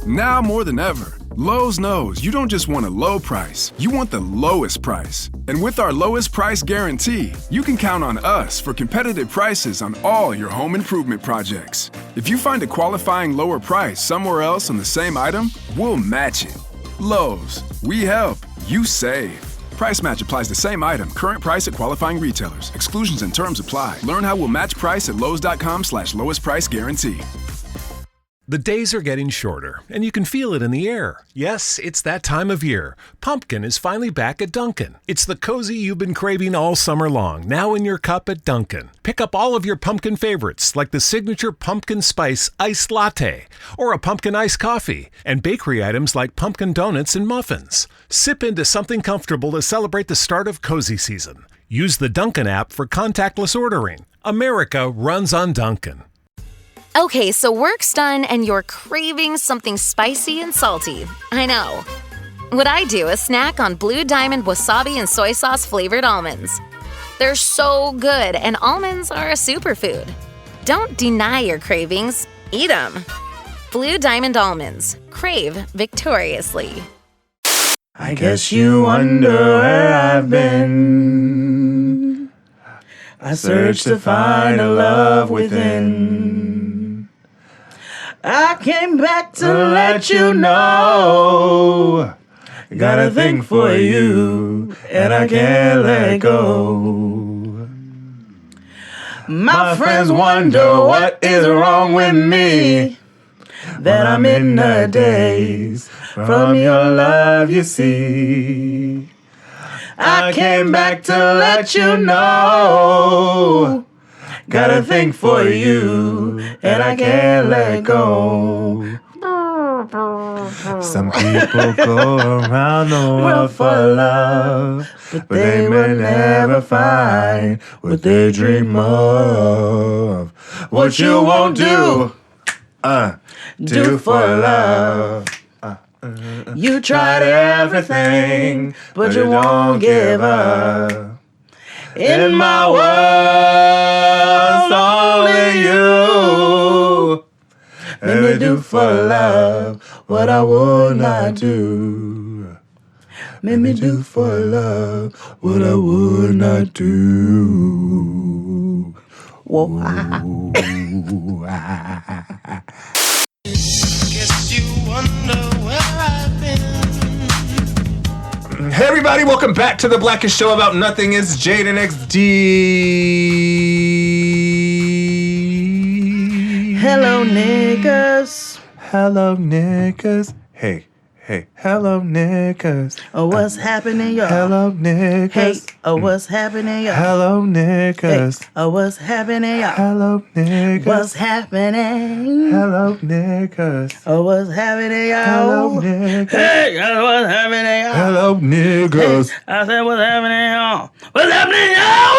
Now more than ever, Lowe's knows you don't just want a low price, you want the lowest price. And with our lowest price guarantee, you can count on us for competitive prices on all your home improvement projects. If you find a qualifying lower price somewhere else on the same item, we'll match it. Lowe's, we help, you save. Price match applies to same item, current price at qualifying retailers. Exclusions and terms apply. Learn how we'll match price at lowes.com/lowest price guarantee. The days are getting shorter, and you can feel it in the air. Yes, it's that time of year. Pumpkin is finally back at Dunkin'. It's the cozy you've been craving all summer long, now in your cup at Dunkin'. Pick up all of your pumpkin favorites, like the signature pumpkin spice iced latte, or a pumpkin iced coffee, and bakery items like pumpkin donuts and muffins. Sip into something comfortable to celebrate the start of cozy season. Use the Dunkin' app for contactless ordering. America runs on Dunkin'. Okay, so work's done and you're craving something spicy and salty. I know. What I do is snack on Blue Diamond wasabi and soy sauce flavored almonds. They're so good, and almonds are a superfood. Don't deny your cravings. Eat them. Blue Diamond almonds. Crave victoriously. I guess you wonder where I've been. I searched to find a love within. I came back to let you know. Got a thing for you, and I can't let go. My friends wonder what is wrong with me, that I'm in a daze from your love, you see. I came back to let you know. Got a thing for you, and I can't let go. Some people go around the world for love, but they will never find what they dream of. What you won't do for love. You tried everything, but you won't give up. In my world, only you. Let me do for love what I would not do. Let me do for love what I would not do. Whoa. Guess you wonder where I've been. Hey everybody, welcome back to the Blackest Show About Nothing. It's Jaden XD. Hello niggas. Hello niggas. Hey, hello niggas. Oh, what's happening, y'all? Hello niggas. Hey, oh, what's happening, y'all? Hello niggas. Hey, oh, what's happening, y'all? Hello niggas. What's happening? Hello niggas. Oh, what's happening, y'all? Hello niggas. Hey, oh, what's happening, y'all? Hello niggas. Hey, I said, what's happening, y'all? What's happening, y'all?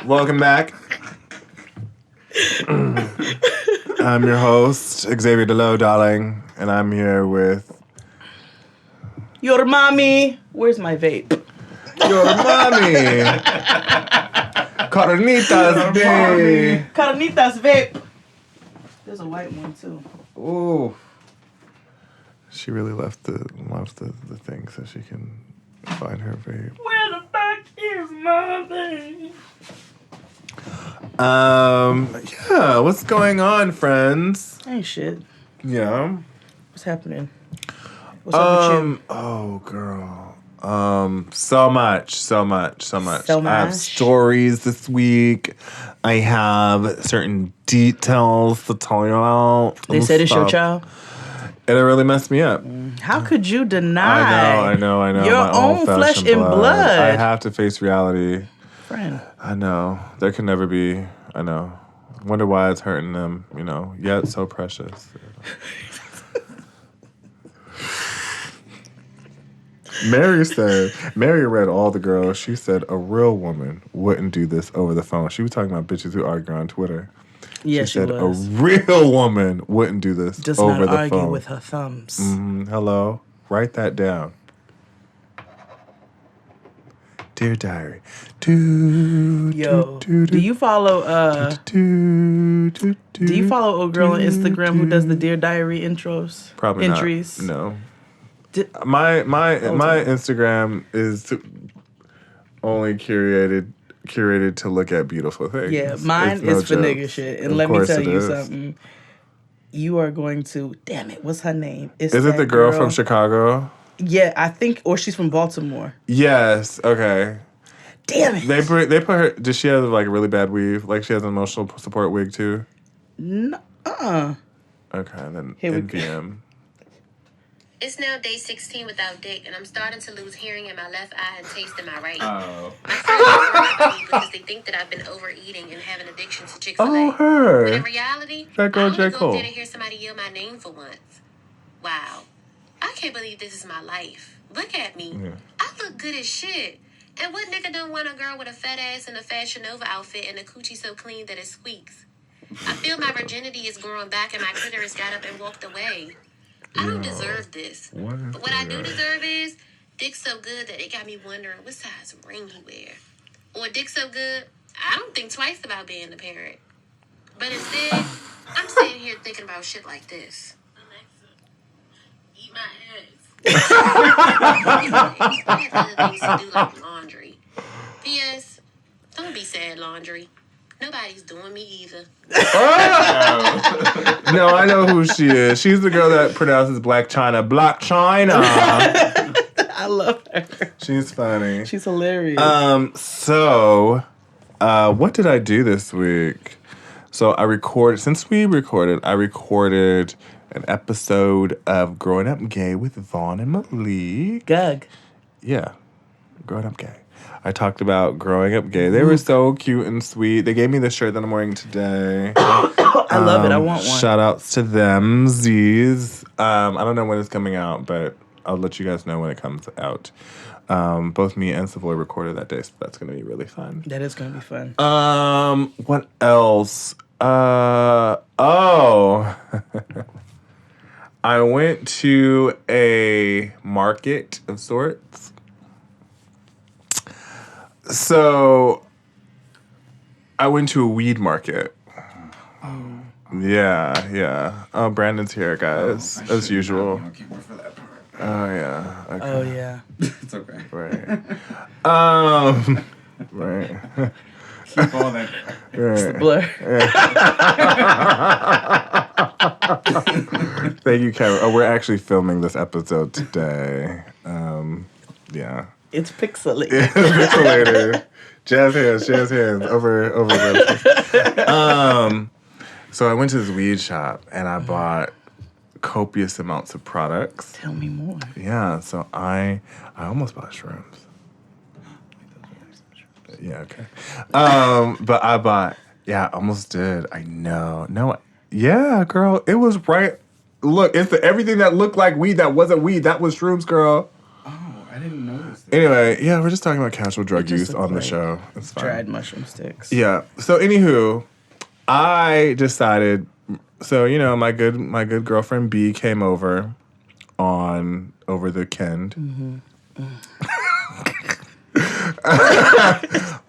Welcome back. I'm your host, Xavier Delo, darling, and I'm here with... Your mommy. Where's my vape? Your mommy. Carnitas, baby. Carnitas vape. There's a white one, too. Ooh. She really left the thing so she can find her vape. Where the fuck is my vape? Yeah, what's going on, friends? Ain't shit. Yeah. What's happening? What's up with you? Oh, girl. So much. I have stories this week. I have certain details to tell you about. They said it's your child? And it really messed me up. How could you deny? I know. Your own flesh and blood. I have to face reality. Friend. I know. There can never be. I know. Wonder why it's hurting them, yet so precious. Mary read all the girls. She said a real woman wouldn't do this over the phone. She was talking about bitches who argue on Twitter. Yeah, she said was. A real woman wouldn't do this over the phone. Does not argue with her thumbs. Hello? Write that down. Dear Diary. Do you follow do you follow old girl on Instagram who does the Dear Diary intros? Probably entries? Not. No. My Instagram is only curated to look at beautiful things. Yeah, mine is for nigga shit. And let me tell you something. You are going to, damn it, what's her name? Is it the girl from Chicago? Yeah, I think, or she's from Baltimore. Yes, okay. Damn it. They put her, does she have like a really bad weave? Like she has an emotional support wig too? No, Okay, then Here we NPM. It's now day 16 without dick, and I'm starting to lose hearing in my left eye and taste in my right. Oh. My friends are worried about me because they think that I've been overeating and have an addiction to Chick-fil-A. Oh, her. But in reality, That girl I only J. go Cole. up there to hear somebody yell my name for once. Wow. I can't believe this is my life. Look at me. Yeah. I look good as shit. And what nigga don't want a girl with a fat ass in a Fashion Nova outfit and a coochie so clean that it squeaks? I feel my virginity is growing back and my clitoris got up and walked away. I don't deserve this. But what I do deserve is dick so good that it got me wondering what size ring he wear. Or dick so good, I don't think twice about being a parent. But instead, I'm sitting here thinking about shit like this. Alexa, eat my ass. I have other things to do like laundry. P.S. Don't be sad, laundry. Nobody's doing me either. No, I know who she is. She's the girl that pronounces Black China. Black China. I love her. She's funny. She's hilarious. So, what did I do this week? So I recorded an episode of Growing Up Gay with Vaughn and Malik. Gug. Yeah, Growing Up Gay. I talked about growing up gay. They were so cute and sweet. They gave me the shirt that I'm wearing today. I love it. I want one. Shout outs to them, Z's. I don't know when it's coming out, but I'll let you guys know when it comes out. Both me and Savoy recorded that day, so that's going to be really fun. That is going to be fun. What else? I went to a market of sorts. So, I went to a weed market. Oh. Yeah. Oh, Brandon's here, guys, as usual. For that part. Oh, yeah. Okay. Oh, yeah. It's okay. Right. Right. Keep all that. Right. Blur. Thank you, Kevin. Oh, we're actually filming this episode today. Yeah. It's pixelated. Pixelated. Jazz hands over the. So I went to this weed shop and I bought copious amounts of products. Tell me more. Yeah, so I almost bought shrooms. Yeah, okay. But I bought. Yeah, I almost did. I know. No. Yeah, girl, it was right. Look, it's everything that looked like weed that wasn't weed. That was shrooms, girl. I didn't notice that. Anyway, yeah, we're just talking about casual drug use on the like show. It's fine. Dried mushroom sticks. Yeah. So, anywho, I decided. So, you know, my good girlfriend B came over over the weekend. Mm-hmm.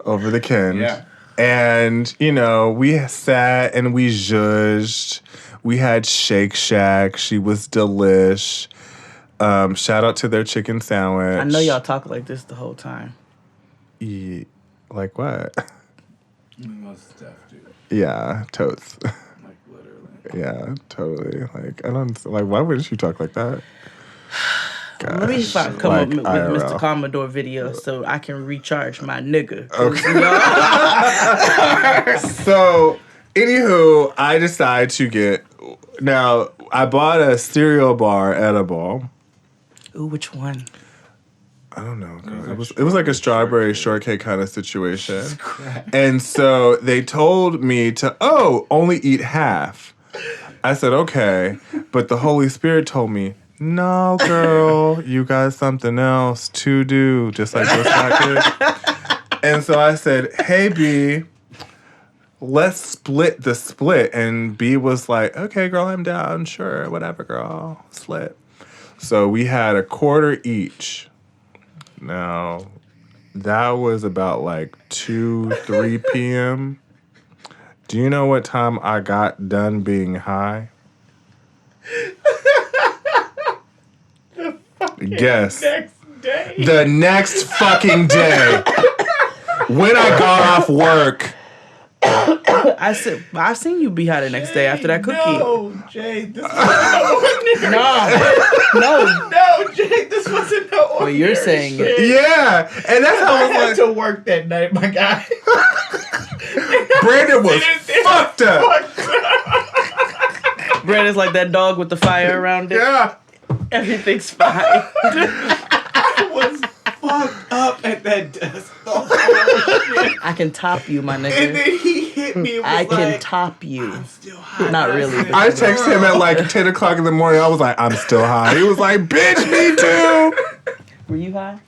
Over the weekend. Yeah. And, you know, we sat and we zhuzhed. We had Shake Shack. She was delish. Shout out to their chicken sandwich. I know y'all talk like this the whole time. Yeah, like what? Most stuff, dude. Yeah, totes. Like literally. Yeah, totally. Like, I don't, like, why wouldn't you talk like that? Gosh, Let me come like up with IRL. Mr. Commodore video so I can recharge my nigga. Okay. So, anywho, I decided to get. Now, I bought a cereal bar edible. Ooh, which one? I don't know. Girl. It was like a strawberry shortcake kind of situation. And so they told me to only eat half. I said okay, but the Holy Spirit told me, no, girl, you got something else to do, just like this package. And so I said, hey B, let's split the split. And B was like, okay, girl, I'm down. Sure, whatever, girl, split. So we had a quarter each. Now, That was about like 2, 3 p.m. Do you know what time I got done being high? Guess. The next fucking day. When I got off work. I said, I've seen you be high the next day after that cookie. No, Jay, this No, Jay, this wasn't no ordinary well, you're saying shit. it. Yeah. And that's how I I was had like, to work that night, my guy. Brandon was fucked up. Brandon's like that dog with the fire around it. Yeah. Everything's fine. I was fucked up at that desk. I can top you, my And nigga. then he hit me and was I can like, top you. I'm still high. Not And really, said, but I texted him at like 10 o'clock in the morning. I was like, I'm still high. He was like, bitch, me too. Were you high?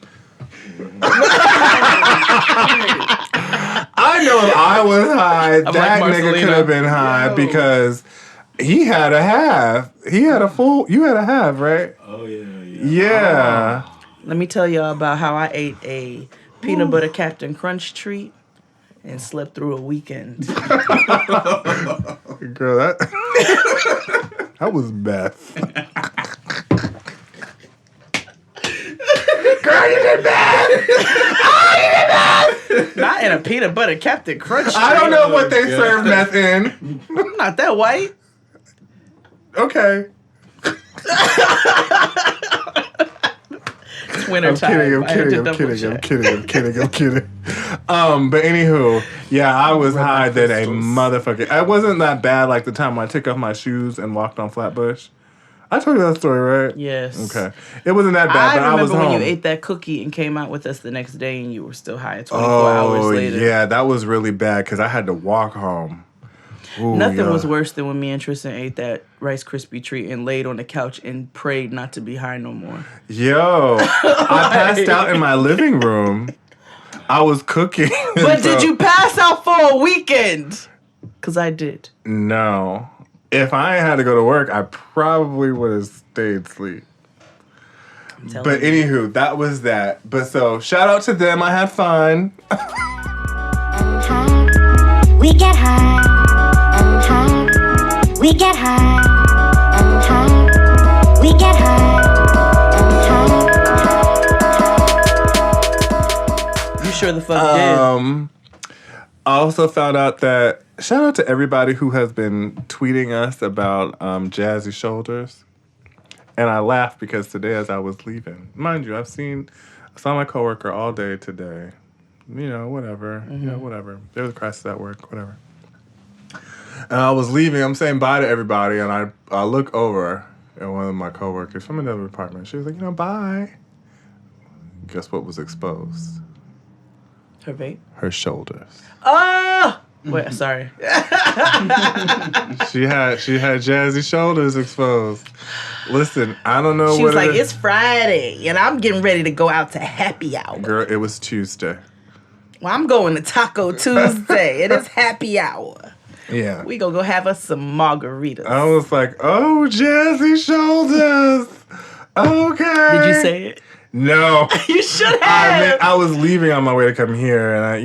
I know if I was high, that like nigga Marcelino. could have been high because he had a half. He had a full, you had a half, right? Oh, yeah. Yeah. Let me tell y'all about how I ate a peanut butter Captain Crunch treat and slept through a weekend. Girl, that that was Beth. Girl, you did bad. Not in a peanut butter Captain Crunch treat. I don't know what they serve meth in. I'm not that white. Okay. It's winter I'm time. kidding. But anywho, yeah, I was high than a motherfucker. I wasn't that bad like the time when I took off my shoes and walked on Flatbush. I told you that story, right? Yes. Okay. It wasn't that bad, but I was remember home. when you ate that cookie and came out with us the next day and you were still high 24 hours later. Yeah, that was really bad because I had to walk home. Ooh, Nothing yeah. was worse than when me and Tristan ate that Rice Krispie treat and laid on the couch and prayed not to be high no more. Yo, I passed out in my living room. I was cooking. But did you pass out for a weekend? Because I did. No. If I had to go to work, I probably would have stayed asleep. But anywho, that was that. But so, shout out to them. I had fun. We get high and high. We get high and high. We get high and high. You sure the fuck did. I also found out that shout out to everybody who has been tweeting us about Jazzy Shoulders. And I laughed because today as I was leaving, mind you, I saw my coworker all day today. You know, whatever. Mm-hmm. You know, whatever. There was a crisis at work, whatever. And I was leaving, I'm saying bye to everybody, and I look over at one of my coworkers from another department. She was like, bye. Guess what was exposed? Her vape? Her shoulders. Oh! Wait, sorry. She had Jazzy Shoulders exposed. Listen, I don't know She what was like, it's Friday, and I'm getting ready to go out to happy hour. Girl, it was Tuesday. Well, I'm going to Taco Tuesday. It is happy hour. Yeah. We gonna go have us some margaritas. I was like, oh, Jazzy Shoulders. Okay. Did you say it? No. You should have. I was leaving on my way to come here, and I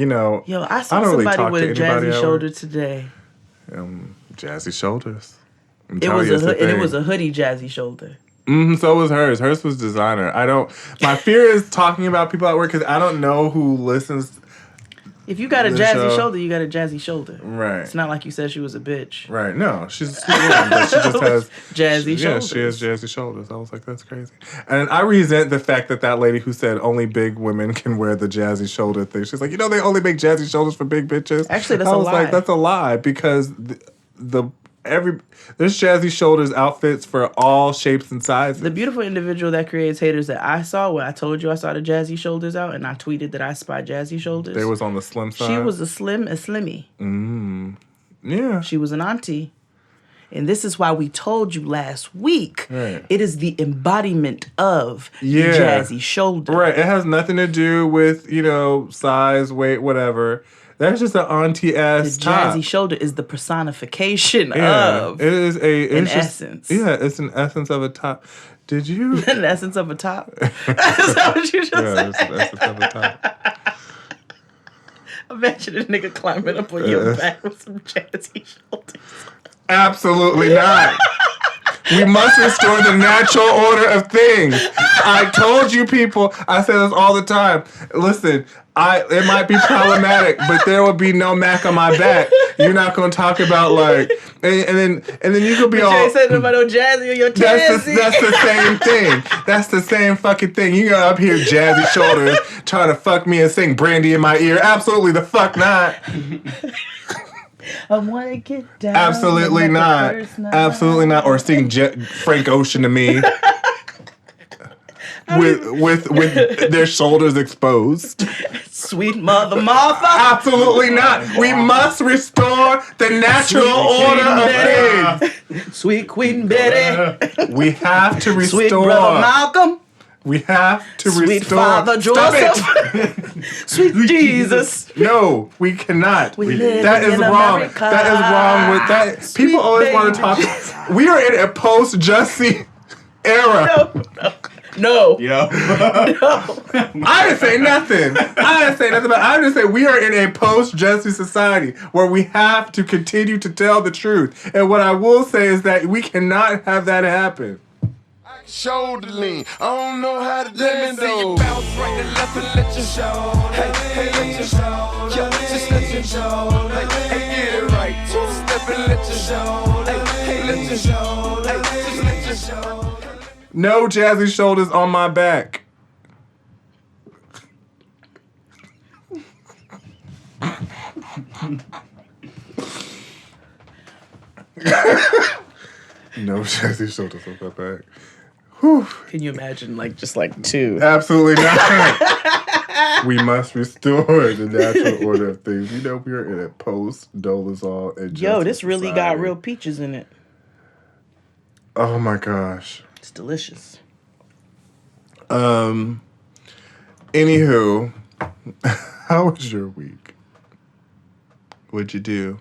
saw don't really somebody talk with to a anybody jazzy at shoulder work. today. Jazzy Shoulders. I'm It telling was you, it's and it thing. was a hoodie jazzy shoulder. So was hers. Hers was designer. My fear is talking about people at work because I don't know who listens. If you got a The jazzy show. shoulder, you got a jazzy shoulder. Right. It's not like you said she was a bitch. Right. No, she's but she just has Jazzy Yeah, shoulders. she has jazzy shoulders. I was like, that's crazy. And I resent the fact that lady who said only big women can wear the jazzy shoulder thing. She's like, they only make jazzy shoulders for big bitches. Actually, that's I a was lie. like, that's a lie because there's jazzy shoulders outfits for all shapes and sizes. The beautiful individual that creates haters that I saw when I told you I saw the jazzy shoulders out and I tweeted that I spied jazzy shoulders. They was on the slim side. She was a slimmy. Yeah. She was an auntie. And this is why we told you last week. Right. It is the embodiment of the jazzy shoulder. Right. It has nothing to do with, size, weight, whatever. That's just an auntie ass The top. jazzy shoulder is the personification Yeah, of it is an essence. Yeah, it's an essence of a top. Did you? an essence of a top. Is that what you just Yeah, said? it's an essence of a top. Imagine a nigga climbing up on your back with some jazzy shoulders. Absolutely not. We must restore the natural order of things. I told you people, I say this all the time. Listen, it might be problematic, but there will be no Mac on my back. You're not gonna talk about like, and then you could be but all. You ain't saying about no jazzy or your jazzy. That's the same thing. That's the same fucking thing. You got up here jazzy shoulders trying to fuck me and sing Brandy in my ear. Absolutely the fuck not. I want to get down. Absolutely not. Absolutely not. Or sing Frank Ocean to me. with their shoulders exposed. Sweet mother Martha. Absolutely not. We must restore the natural order of things. Sweet Queen Betty. We have to restore. Sweet brother Malcolm. We have to Sweet restore. Father Joseph. Sweet Jesus. No, we cannot. That is wrong. America. That is wrong with that. Sweet People always baby. want to talk. We are in a post-Jussie era. No. Yo. I didn't say nothing. But I just say we are in a post-Jussie society where we have to continue to tell the truth. And what I will say is that we cannot have that happen. Shoulder lean, I don't know how to dance though. Bounce right and left and let your shoulder. Hey, let your shoulder. Yo, just let your shoulder. Hey, get it right. Two step and let your shoulder. Hey, let your shoulder. Just let your shoulder. No jazzy shoulders on my back. No jazzy shoulders on my back. Whew. Can you imagine, like, just like two? Absolutely not. We must restore the natural order of things. You know, we are in a post-Dolezal and Yo, Jussie this really society. got real peaches in it. Oh my gosh. It's delicious. Anywho, how was your week? What'd you do?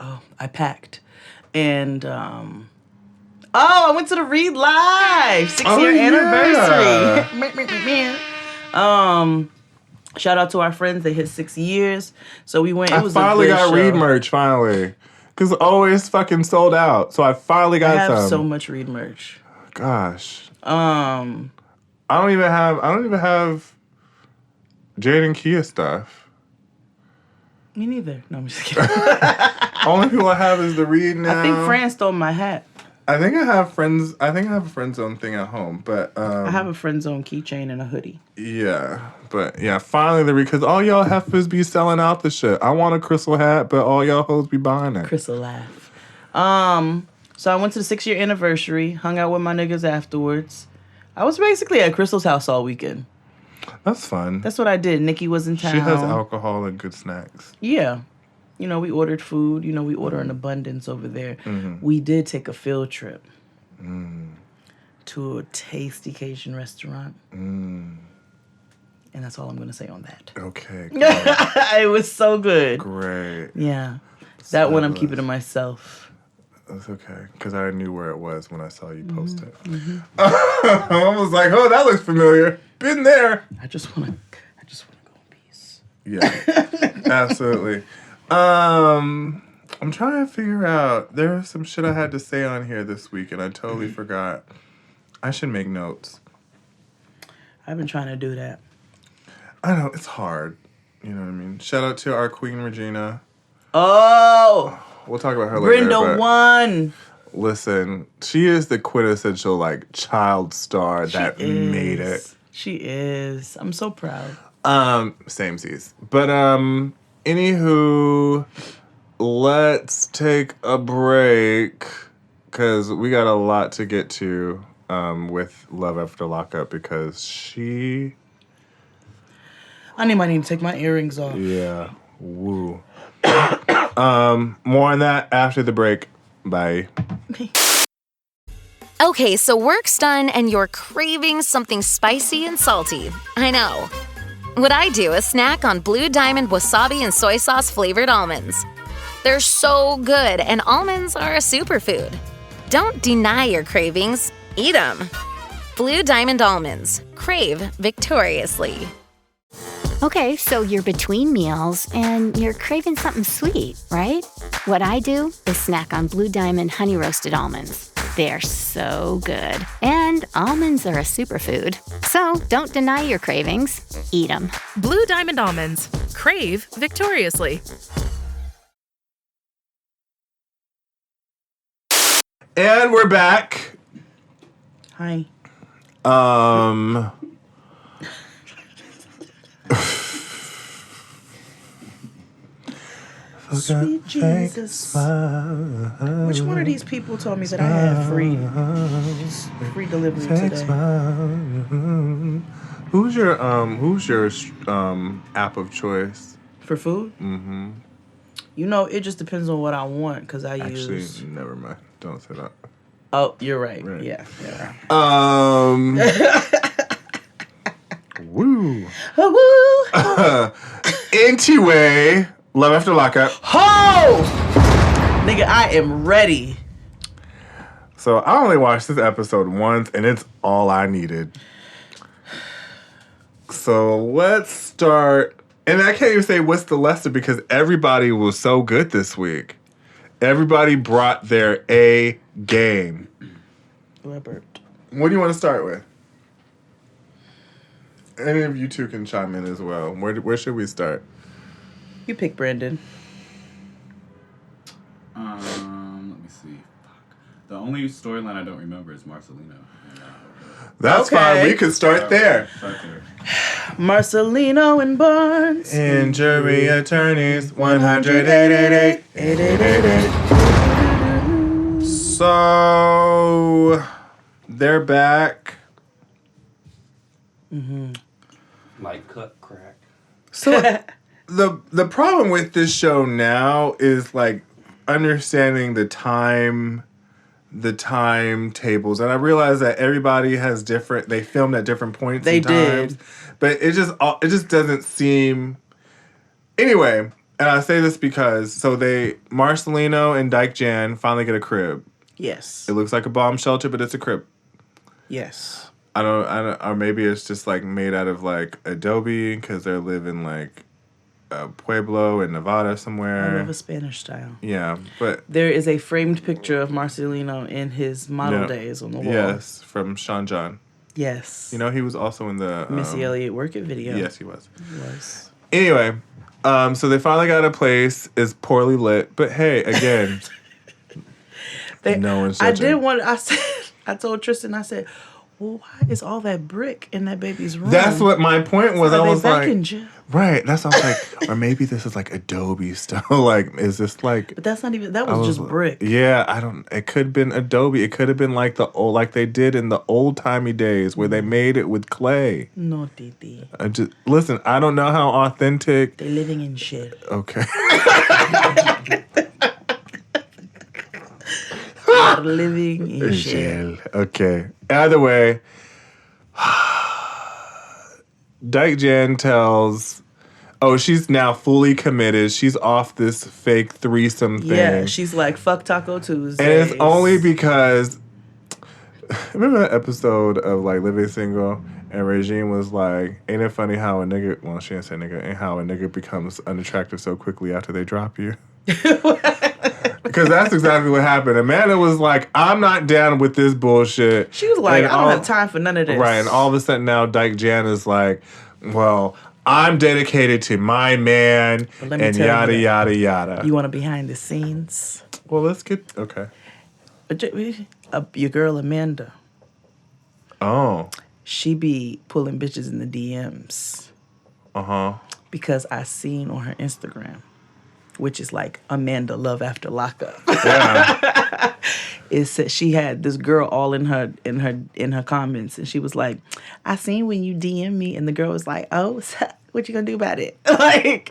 Oh, I packed. And, I went to the Read Live 6-year anniversary. Shout out to our friends. They hit 6 years. So we went. It was finally a good got show. Read merch, finally. Because always fucking sold out. So I finally got I have some. so much Read merch. Gosh. I I don't even have Jade and Kia stuff. Me neither. No, I'm just kidding. Only people I have is the Read now. I think Fran stole my hat. I think I have a friend zone thing at home, but I have a friend zone keychain and a hoodie. Yeah, but yeah, finally the because all y'all heifers be selling out the shit. I want a Crystal hat, but all y'all hoes be buying it. Crystal laugh. So I went to the 6-year anniversary, hung out with my niggas afterwards. I was basically at Crystal's house all weekend. That's fun. That's what I did. Nikki was in town. She has alcohol and good snacks. Yeah. You know, we ordered food. You know, we order in abundance over there. Mm-hmm. We did take a field trip to a tasty Cajun restaurant. And that's all I'm going to say on that. Okay. It was so good. Great. Yeah. That one I'm keeping to myself. That's okay, because I knew where it was when I saw you post it. I was like, oh, that looks familiar. Been there. I just want to go in peace. Yeah, absolutely. I'm trying to figure out. There's some shit I had to say on here this week, and I totally forgot. I should make notes. I've been trying to do that. I know, it's hard. You know what I mean? Shout out to our Queen Regina. Oh! We'll talk about her later. Brenda won. Listen, she is the quintessential, like, child star that made it. She is. I'm so proud. Samesies. But, anywho, let's take a break, because we got a lot to get to, with Love After Lockup, because I need to take my earrings off. Yeah. Woo. More on that after the break. Bye. Okay, so work's done and you're craving something spicy and salty. I know. What I do is snack on Blue Diamond wasabi and soy sauce flavored almonds. They're so good, and almonds are a superfood. Don't deny your cravings. Eat them. Blue Diamond almonds. Crave victoriously. Okay, so you're between meals and you're craving something sweet, right? What I do is snack on Blue Diamond honey roasted almonds. They're so good. And almonds are a superfood. So don't deny your cravings. Eat them. Blue Diamond almonds. Crave victoriously. And we're back. Hi. Sweet Jesus. Which one of these people told me that I had free delivery today? Who's your app of choice For food? Mm-hmm. You know, it just depends on what I want because I Actually, use. never mind. Don't say that. Oh, you're right. Right. Yeah. Woo. Woo. Anyway, Love After Lockup. Ho! Nigga, I am ready. So I only watched this episode once, and it's all I needed. So let's start. And I can't even say what's the lesson because everybody was so good this week. Everybody brought their A game. I burped. What do you want to start with? Any of you two can chime in as well. Where should we start? You pick Brandon. Let me see. The only storyline I don't remember is Marcelino. That's fine. We could start there. Marcelino and Barnes. And jury attorneys, 100. So they're back. Mm-hmm. Like cut crack. So the problem with this show now is like understanding the timetables, and I realize that everybody has different. They filmed at different points. They in times, did, but it just doesn't seem. Anyway, and I say this because Marcelino and Dyke Jan finally get a crib. Yes. It looks like a bomb shelter, but it's a crib. Yes. I don't, or maybe it's just like made out of like adobe because they're living like Pueblo in Nevada somewhere. I love a Spanish style. Yeah, but there is a framed picture of Marcelino in his model days on the wall. Yes, from Sean John. Yes. You know, he was also in the Missy Elliott Work It video. Yes, he was. He was. Anyway, so they finally got a place. It's poorly lit, but hey, again, no one's judging. I told Tristan, I said, well, why is all that brick in that baby's room? That's what my point was. I was like, right. That's what I was like, or maybe this is like Adobe stuff. Like, is this like? But that's not even. That was just brick. Yeah, I don't. It could have been Adobe. It could have been like like they did in the old timey days where they made it with clay. No, Titi. Listen, I don't know how authentic. They're living in shit. Okay. Living in shit. Okay. Either way, Dyke Jan tells, she's now fully committed. She's off this fake threesome thing. Yeah, she's like, fuck Taco Tuesday. And it's only because, remember that episode of like Living Single? And Regine was like, ain't it funny how a nigga, well, she didn't say nigga, and how a nigga becomes unattractive so quickly after they drop you? Because that's exactly what happened. Amanda was like, I'm not down with this bullshit. She was like, I don't have time for none of this. Right, and all of a sudden now Dyke Jan is like, well, I'm dedicated to my man, and yada, yada, yada. You want to behind the scenes? Well, let's get, okay. Your girl Amanda. Oh. She be pulling bitches in the DMs. Uh-huh. Because I seen on her Instagram, which is like Amanda Love After Lockup. Yeah. It said she had this girl all in her comments, and she was like, I seen when you DM me, and the girl was like, oh, what you gonna do about it? Like,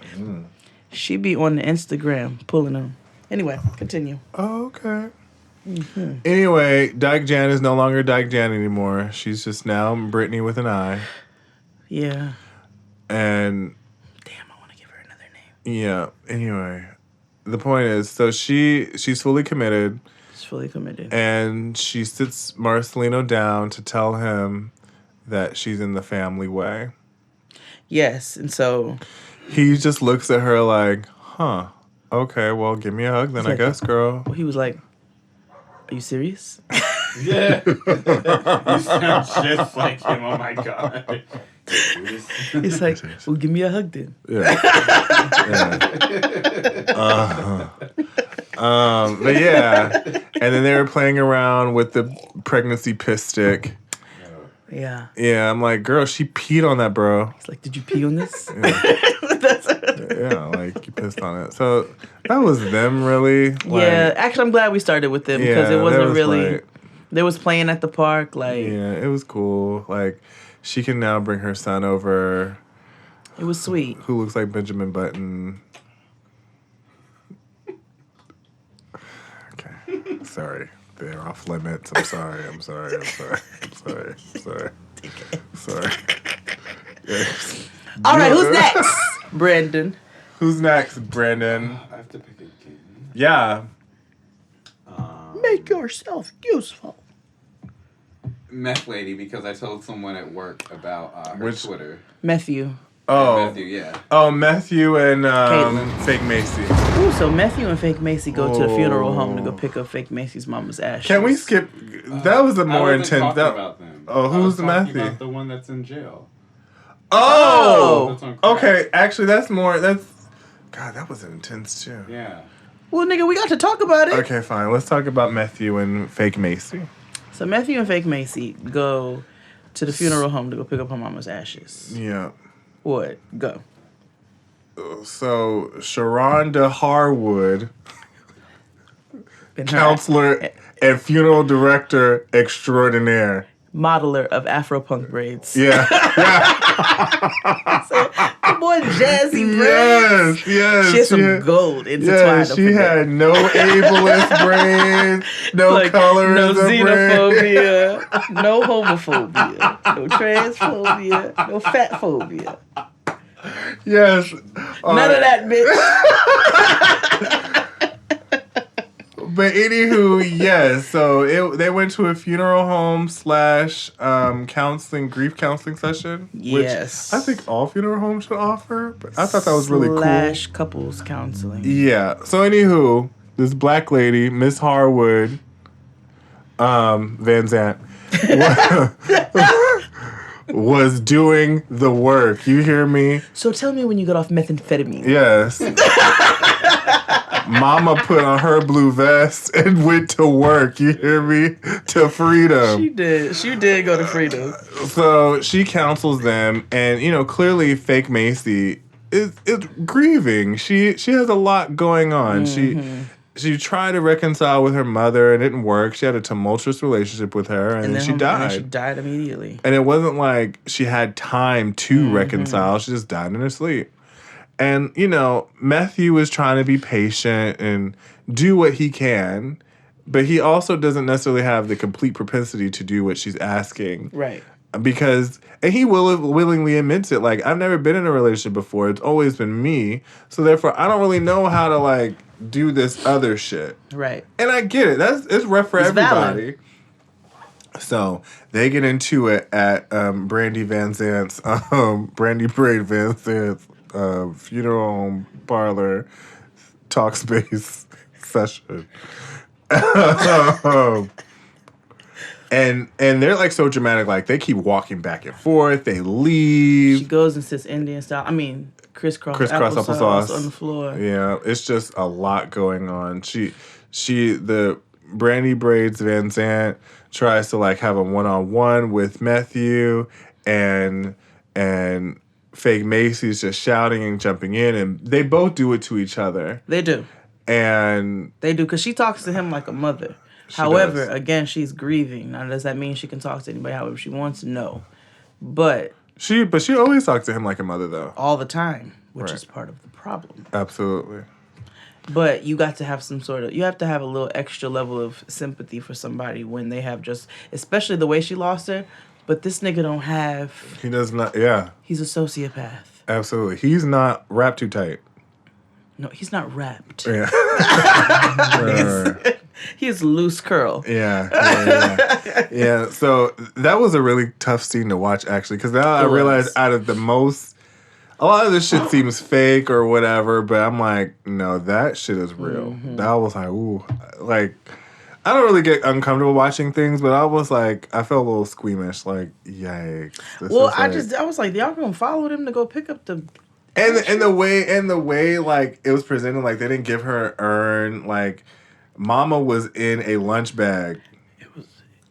she be on the Instagram pulling them. Anyway, continue. Oh, okay. Mm-hmm. Anyway, Dyke Jan is no longer Dyke Jan anymore. She's just now Brittany with an I. Yeah. And damn, I want to give her another name. Yeah. Anyway, the point is, so she's fully committed. She's fully committed. And she sits Marcelino down to tell him that she's in the family way. Yes, and so he just looks at her like, huh, okay, well, give me a hug then, I guess, girl. Well, he was like, are you serious? Yeah. You sound just like him. Oh my God. He's like, well, give me a hug then. Yeah. But yeah. And then they were playing around with the pregnancy piss stick. Yeah. Yeah, I'm like, girl, she peed on that, bro. He's like, did you pee on this? Yeah, like you pissed on it. So that was them, really. Like, yeah, actually, I'm glad we started with them because it wasn't really. Like, they was playing at the park, like. Yeah, it was cool. Like, she can now bring her son over. It was sweet. Who looks like Benjamin Button. Okay, sorry. They're off limits. I'm sorry. Sorry. Yes. All right, who's next? Brandon. Who's next, Brandon? I have to pick again. Yeah. Make yourself useful. Meth lady, because I told someone at work about her Twitter. Matthew. Oh. Matthew, yeah. Oh, Matthew and Fake Macy. Ooh, so Matthew and Fake Macy go to the funeral home to go pick up Fake Macy's mama's ashes. Can we skip? That was a more intense. Talking about them. Oh, who's Matthew? About the one that's in jail. Oh, okay. Actually, that's more. That's God. That was intense too. Yeah. Well, nigga, we got to talk about it. Okay, fine. Let's talk about Matthew and Fake Macy. So Matthew and Fake Macy go to the funeral home to go pick up her mama's ashes. Yeah. What? Go. So Sharonda Harwood, counselor and funeral director extraordinaire. Modeler of Afro-punk braids. Yeah. So, the boy Jazzy braids. Yes. She had some gold intertwined. Yeah, she had no ableist braids, no like, colorism no xenophobia, braids. no homophobia, no transphobia, no fat phobia. Yes. None of that, bitch. But anywho, yes. So they went to a funeral home / counseling, grief counseling session. Yes. Which I think all funeral homes should offer. But I thought that was really cool. / couples counseling. Yeah. So anywho, this black lady, Miss Harwood, Van Zant, was doing the work. You hear me? So tell me when you got off methamphetamine. Yes. Mama put on her blue vest and went to work. You hear me? To freedom. She did. She did go to freedom. So she counsels them, and clearly, Fake Macy is grieving. She has a lot going on. Mm-hmm. She tried to reconcile with her mother, and it didn't work. She had a tumultuous relationship with her, and then she died. And she died immediately. And it wasn't like she had time to reconcile. She just died in her sleep. And, Matthew was trying to be patient and do what he can, but he also doesn't necessarily have the complete propensity to do what she's asking. Right. Because, and he willingly admits it, like, I've never been in a relationship before. It's always been me. So therefore, I don't really know how to, do this other shit. Right. And I get it. It's rough for everybody. Valid. So they get into it at Brandy Van Zant's, Brandy Braid Van Zant's funeral home parlor talk space session. And they're so dramatic, they keep walking back and forth, they leave. She goes and sits Indian style. I mean, crisscross applesauce on the floor. Yeah, it's just a lot going on. The Brandy Braids Van Zant tries to have a one-on-one with Matthew, and Fake Macy's just shouting and jumping in, and they both do it to each other. They do. And they do, because she talks to him like a mother. However, again, she's grieving. Now, does that mean she can talk to anybody however she wants? No. But she always talks to him like a mother, though. All the time, which is part of the problem. Absolutely. But you got to have you have to have a little extra level of sympathy for somebody when they have especially the way she lost her. But this nigga don't have. He does not, yeah. He's a sociopath. Absolutely. He's not wrapped too tight. No, he's not wrapped. Yeah. He's loose curl. Yeah. So that was a really tough scene to watch, actually, because now I realized out of the most A lot of this shit seems fake or whatever, but I'm like, no, that shit is real. Mm-hmm. That was like, ooh, like, I don't really get uncomfortable watching things, but I was like, I felt a little squeamish, like, yikes. Well, I was like, y'all gonna follow them to go pick up the. And the way like it was presented, like they didn't give her an urn, like Mama was in a lunch bag.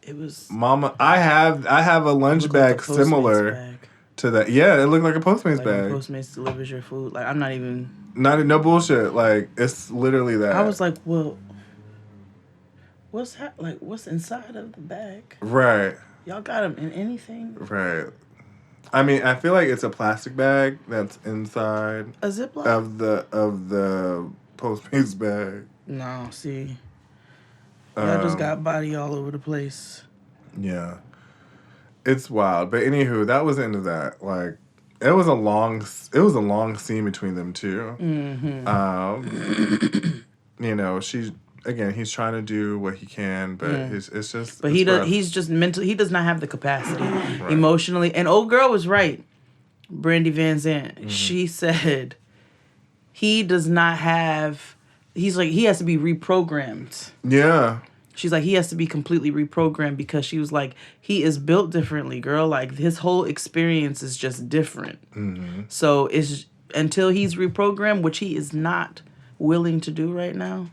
It was. Mama, I have a lunch bag like a similar bag. to that. Yeah, it looked like a Postmates Like bag. when Postmates delivers your food. Like I'm not even. No bullshit. Like it's literally that. I was like, well, what's inside of the bag? Right. Y'all got them in anything? Right. I mean, I feel like it's a plastic bag that's inside A Ziploc of the Postmates bag. No, see, y'all just got body all over the place. Yeah. It's wild. But anywho, that was the end of that. Like, it was a long scene between them two. Mm-hmm. You know, he's trying to do what he can, but it's just. But he's just mentally. He does not have the capacity Right. emotionally. And old girl was right, Brandy Van Zandt. Mm-hmm. She said he does not have. He's like he has to be reprogrammed. Yeah. She's like, he has to be completely reprogrammed because she was like, he is built differently, girl. Like, his whole experience is just different. Mm-hmm. So, it's until he's reprogrammed, which he is not willing to do right now,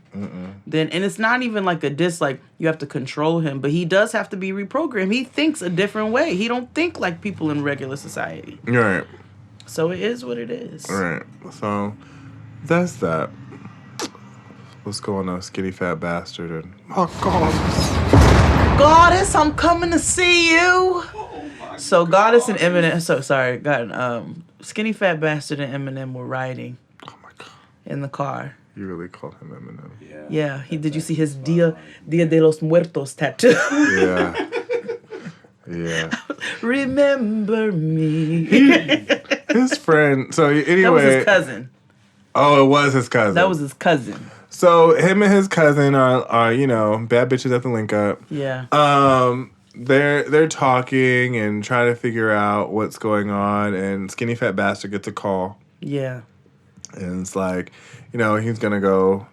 then, and it's not even like a diss, like, you have to control him, but he does have to be reprogrammed. He thinks a different way. He don't think like people in regular society. Right. So, it is what it is. Right. So, that's that. What's going on, skinny fat bastard? And oh Goddess, I'm coming to see you. So Goddess and Eminem. So sorry, skinny fat bastard and Eminem were riding. Oh my god. In the car. You really called him Eminem. Yeah. Did you see his Dia de los Muertos tattoo? Yeah. Yeah. Remember me. His friend. So anyway. That was his cousin. Oh, it was his cousin. That was his cousin. So him and his cousin are bad bitches at the link up. Yeah. They're talking and trying to figure out what's going on, and skinny fat bastard gets a call. Yeah. And it's like, he's gonna go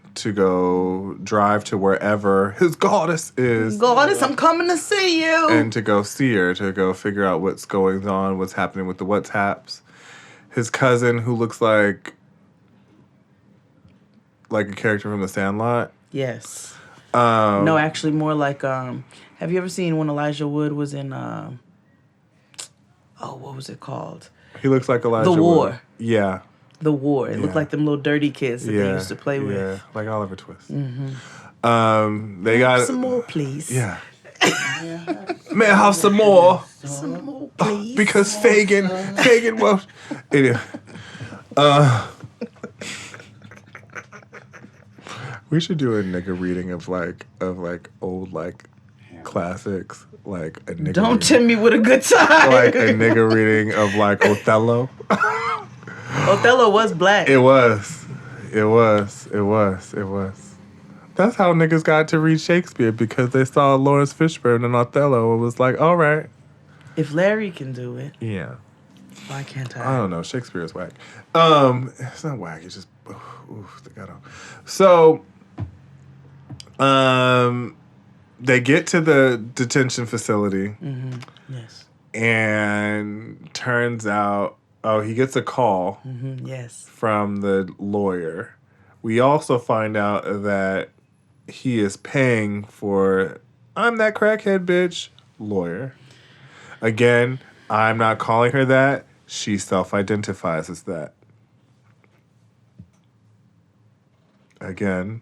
drive to wherever his goddess is. Goddess, I'm coming to see you. And to go see her, to go figure out what's going on, what's happening with the WhatsApps. His cousin, who looks like a character from The Sandlot. Yes. No, actually more like, have you ever seen when Elijah Wood was in, what was it called? He looks like Elijah The War. Wood. Yeah. The War. It looked like them little dirty kids that they used to play with. Yeah, like Oliver Twist. Mm-hmm. They got some more, please. Yeah. May I have some more? Some more, please. Because Fagin won't. Anyway. We should do a nigga reading of old classics, like a nigga. Don't tempt me with a good time. Like a nigga reading of Othello. Othello was black. It was. That's how niggas got to read Shakespeare, because they saw Lawrence Fishburne in Othello and was like, all right. If Larry can do it. Yeah. Why can't I? I don't know. Shakespeare is whack. It's not whack. It's just, they got on. So, they get to the detention facility. Mm-hmm. Yes. And turns out, he gets a call. Mm-hmm. Yes. From the lawyer. We also find out that he is paying for I'm that crackhead bitch lawyer. Again, I'm not calling her that. She self-identifies as that. Again,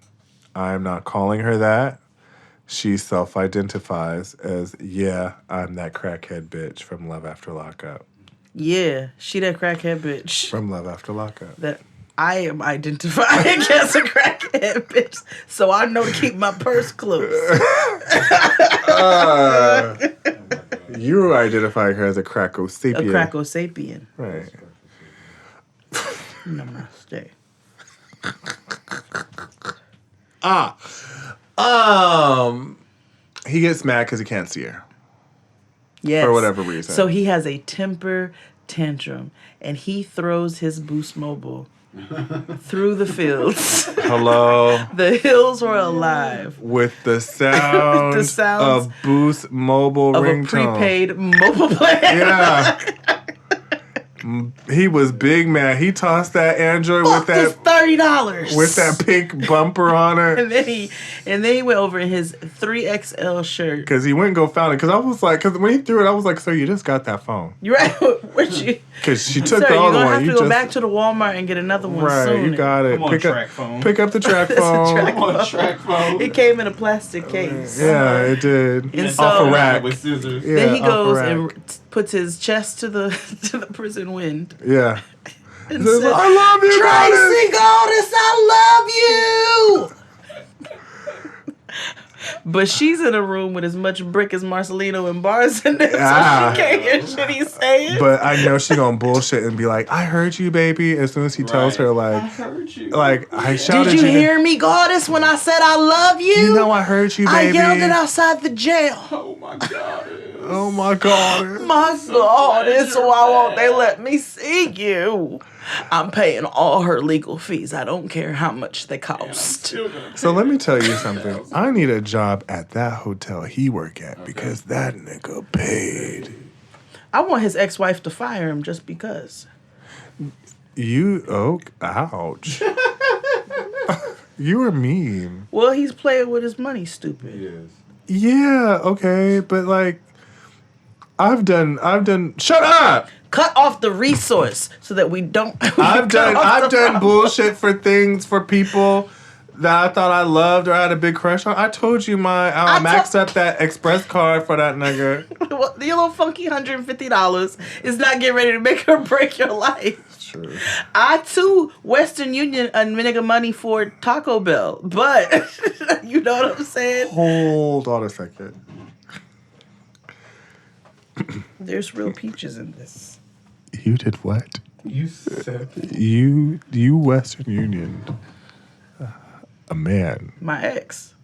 I'm not calling her that. She self-identifies as, I'm that crackhead bitch from Love After Lockup. Yeah, she that crackhead bitch. From Love After Lockup. That I am identifying as a crackhead bitch, so I know to keep my purse close. You identifying her as a Crackosapien. A Crackosapien. Right. Namaste. He gets mad because he can't see her. Yes. For whatever reason. So he has a temper tantrum, and he throws his Boost Mobile through the fields. Hello. The hills were alive with the sounds of Boost Mobile of ringtone. A prepaid mobile plan. Yeah. He was big mad. He tossed that Android with that $30 with that pink bumper on it. and then he went over in his 3XL shirt because he went and go found it. Because I was like, because when he threw it, I was like, "Sir, you just got that phone." You're right. Because she took the other one. You're gonna have to go back to the Walmart and get another one. Right, soon. you got it. Pick up the track phone. It came in a plastic case. Yeah, it did. And off a rack with scissors. Yeah, then he goes and puts his chest to the prison wind. Yeah. And says, said, I love you, Tracy Goddess, I love you. But she's in a room with as much brick as Marcelino and Bars in there, so she can't hear shit he's saying. But I know she gonna bullshit and be like, "I heard you, baby." As soon as he tells her, like, "I heard you," like I shouted. Did you hear me, Goddess, when I said I love you? You know I heard you, baby. I yelled it outside the jail. Oh my God. Oh my God. My Goddess, why won't they let me see you? I'm paying all her legal fees. I don't care how much they cost. So let me tell you something. I need a job at that hotel he work at because that nigga paid. I want his ex-wife to fire him just because. Ouch. You are mean. Well, he's playing with his money, stupid. Yes. Yeah, okay, but like, I've done. Shut up. Cut off the resource so that we don't. I've done bullshit for things for people that I thought I loved or I had a big crush on. I told you I maxed up that express card for that nigga. Well, your little funky $150 is not getting ready to make or break your life. True. I too Western Union a nigga money for Taco Bell, but you know what I'm saying? Hold on a second. There's real peaches in this. You did what? You said you Western Union a man. My ex.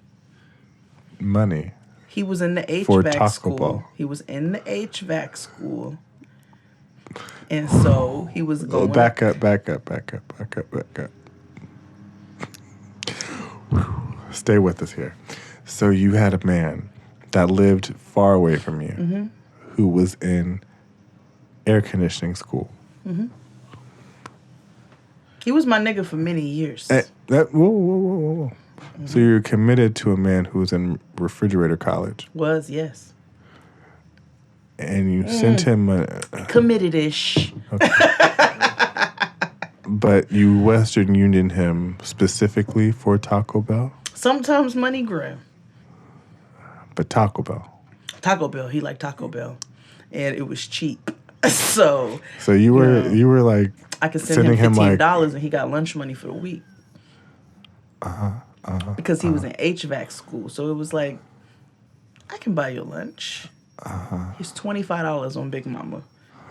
Money. He was in the HVAC for Taco school. Bell. He was in the HVAC school. And so he was going. Back up. Stay with us here. So you had a man that lived far away from you who was in air conditioning school. Mm-hmm. He was my nigga for many years. Whoa. So you're committed to a man who's in refrigerator college. Was, yes. And you sent him committed-ish. Okay. But you Western Union him specifically for Taco Bell? Sometimes money grab. But Taco Bell. Taco Bell. He liked Taco Bell. And it was cheap. So you were like I could send him $15 and he got lunch money for the week. Because he was in HVAC school. So it was like, I can buy your lunch. Here's $25 on Big Mama.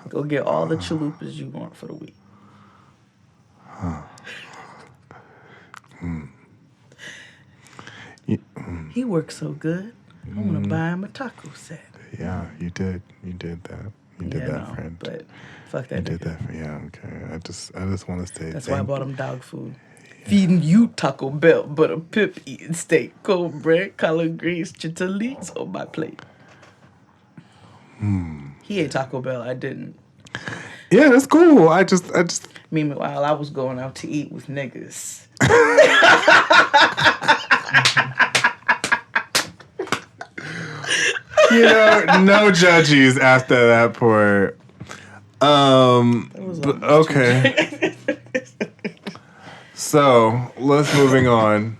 Go get all the chalupas you want for the week. He works so good. I want to buy him a taco set. Yeah, you did. You did that. You did that, no, friend. But fuck that. You did that. Yeah, okay. I just want to say that's why I bought him dog food. Yeah. Feeding you Taco Bell, but a pip eating steak, cold bread, collard greens, chitterlings on my plate. He ate Taco Bell. I didn't. Yeah, that's cool. I just. Meanwhile, I was going out to eat with niggas. No judges after that part. Okay. So let's moving on.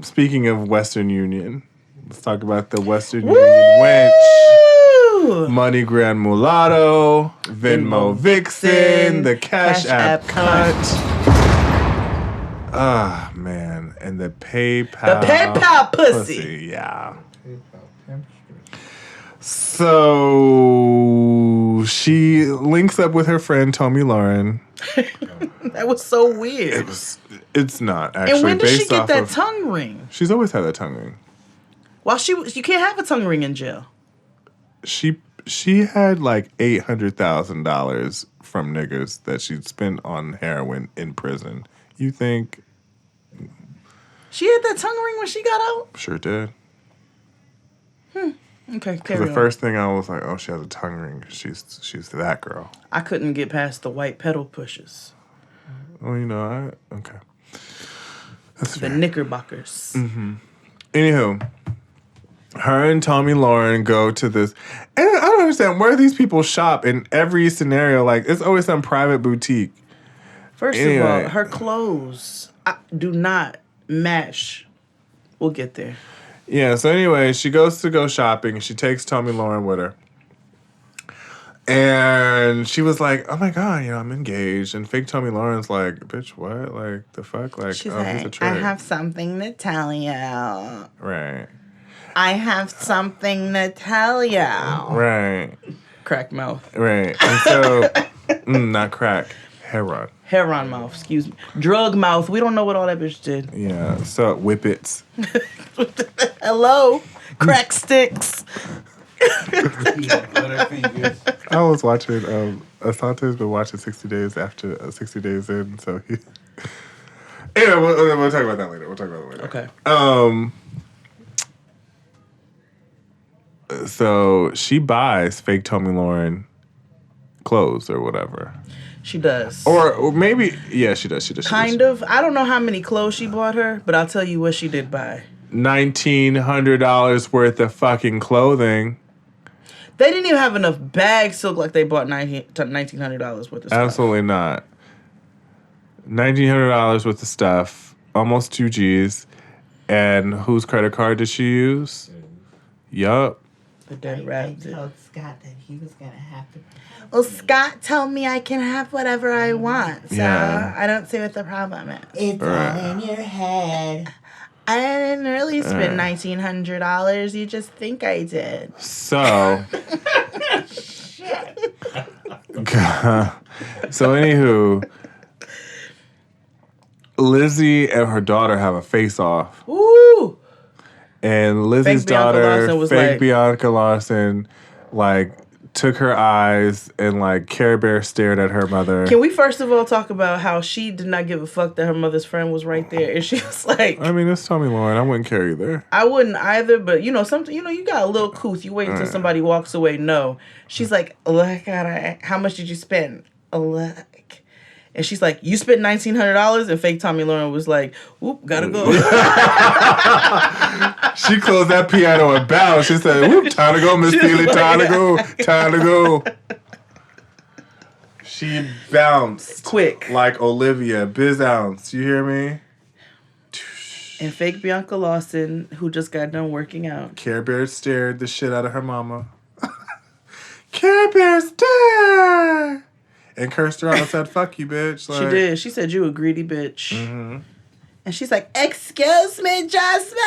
Speaking of Western Union, let's talk about the Western Union wench. Money Grand Mulatto, Venmo Vixen, the Cash App Cunt. Ah, man. And the PayPal. The PayPal pussy. Yeah. So she links up with her friend Tommy Lauren. That was so weird. It's not actually. And when did she get that tongue ring? She's always had that tongue ring. Well, you can't have a tongue ring in jail. She she had like $800,000 from niggas that she'd spent on heroin in prison. You think? She had that tongue ring when she got out? Sure did. Okay, Because the first thing I was like, oh, she has a tongue ring. She's that girl. I couldn't get past the white pedal pushes. Oh, okay. That's The fair. Knickerbockers. Mm-hmm. Anywho, her and Tommy Lauren go to this, and I don't understand where these people shop in every scenario. Like, it's always some private boutique. First of all, her clothes do not match. We'll get there. Yeah, so anyway, she goes to go shopping, and she takes Tommy Lauren with her. And she was like, oh my God, I'm engaged. And fake Tommy Lauren's like, bitch, what? Like, the fuck? Like, She's he's a like, trick. I have something to tell you. Right. I have something to tell you. Right. Crack mouth. Right. And so, not crack, heroin. Heroin mouth, excuse me. Drug mouth. We don't know what all that bitch did. Yeah, so whippets. Hello? Crack sticks. I was watching, Asante's been watching 60 Days after 60 Days in, so he... Anyway, we'll talk about that later. Okay. So she buys fake Tommy Lauren clothes or whatever. She does. Or maybe, yeah, she does. Kind of. I don't know how many clothes she bought her, but I'll tell you what she did buy. $1,900 worth of fucking clothing. They didn't even have enough bags to look like they bought $1,900 worth of stuff. Absolutely not. $1,900 worth of stuff. Almost 2 G's. And whose credit card did she use? Yup. The dead rabbit. I told Scott that he was going to have to... Well, Scott told me I can have whatever I want, so Yeah. I don't see what the problem is. It's all in your head. I didn't really spend $1,900. You just think I did. So... So anywho... Lizzie and her daughter have a face-off. Ooh! And Lizzie's Fake Bianca daughter, Larson was fake like- Bianca Larson, like, took her eyes and, like, Care Bear stared at her mother. Can we first of all talk about how she did not give a fuck that her mother's friend was right there, and she was like, I mean, it's Tommy Lauren. I wouldn't care either. I wouldn't either, but something, you got a little couth. You wait until somebody walks away. No, she's like, look at her. How much did you spend? Look. And she's like, you spent $1,900? And fake Tommy Lauren was like, whoop, gotta go. She closed that piano and bounced. She said, whoop, time to go, Miss Steely, time to go, time to go. She bounced. Quick. Like Olivia, biz ounce. You hear me? And fake Bianca Lawson, who just got done working out. Care Bear stared the shit out of her mama. Care Bear stare! And cursed her out and said, fuck you, bitch. Like, She did. She said, you a greedy bitch. Mm-hmm. And she's like, excuse me, Jasmine.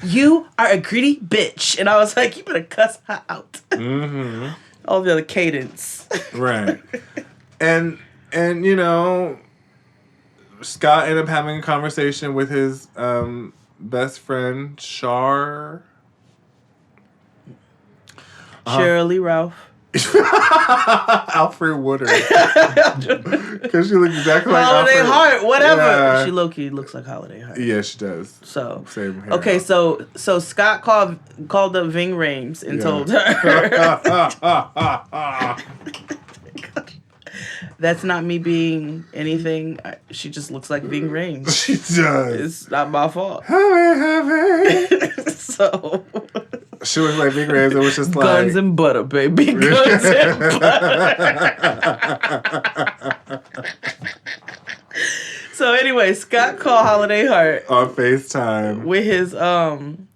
You are a greedy bitch. And I was like, you better cuss her out. Mm-hmm. All the other cadence. Right. And Scott ended up having a conversation with his best friend, Shar. Shirley Ralph. Alfred Woodard. Because she looks exactly like Holiday Alfred. Heart, whatever. Yeah. She low-key looks like Holiday Heart. Yeah, she does. So Same hair. okay, so Scott called up Ving Rhames and told her that's not me being anything. She just looks like Ving Rhames. She does. It's not my fault. So she was like Big Rams. It was just like guns and butter, baby. Guns and butter. So anyway, Scott called Holiday Heart on FaceTime with his them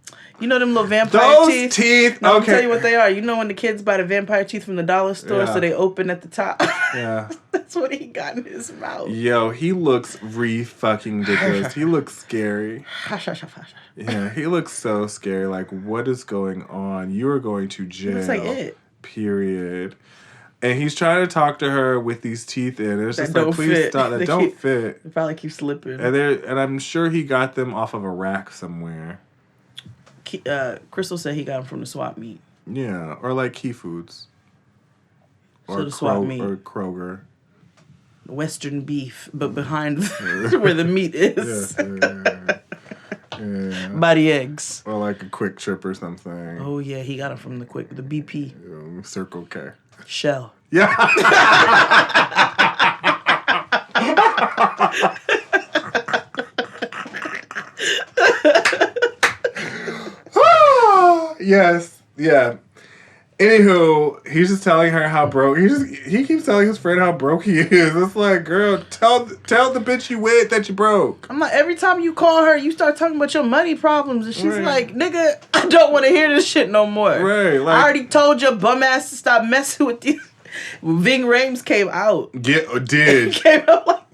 little vampire those teeth. No, Okay, I'll tell you what they are. You know when the kids buy the vampire teeth from the dollar store, Yeah. so they open at the top. Yeah. That's what he got in his mouth. Yo, he looks fucking ridiculous. He looks scary. Yeah, he looks so scary. Like, what is going on? You are going to jail. looks like it. Period. And he's trying to talk to her with these teeth in. It's That just like, don't please fit. stop. That They don't fit. They probably keep slipping. And I'm sure he got them off of a rack somewhere. Crystal said he got them from the swap meet. Yeah, or like Key Foods. So the swap meet. Or Kroger. Western beef, but behind where the meat is. Yeah. By the eggs. Or like a Quick Trip or something. Oh yeah, he got them from the BP. Circle K. Shell. Yeah. Yes. Yeah. Anywho, he's just telling her how broke he keeps telling his friend how broke he is. It's like, girl, tell the bitch you with that you broke. I'm like, every time you call her, you start talking about your money problems, and she's like, nigga, I don't want to hear this shit no more. Right. Like, I already told your bum ass to stop messing with these. Ving Rhames came out. Did. Came out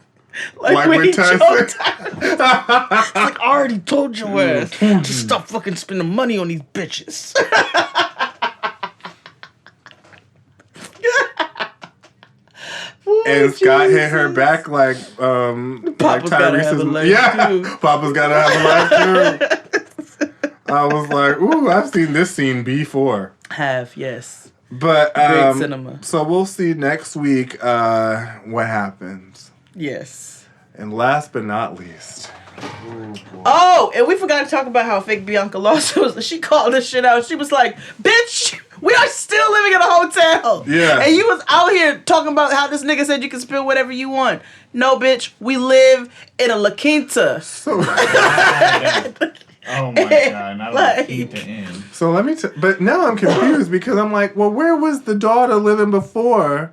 like when he Tyson. choked it's like, I already told your ass to stop fucking spending money on these bitches. And Scott hit her back like Papa's gotta have a life too. Papa's gotta have a life too. I was like, ooh, I've seen this scene before. Yes. But great cinema. So we'll see next week what happens. Yes. And last but not least. Oh, and we forgot to talk about how fake Bianca lost was. She called this shit out. She was like, bitch, we are still living in a hotel. Yeah. And you was out here talking about how this nigga said you can spend whatever you want. No, bitch, we live in a La Quinta. So oh my God, not La Quinta Inn. So let me but now I'm confused because I'm like, well, where was the daughter living before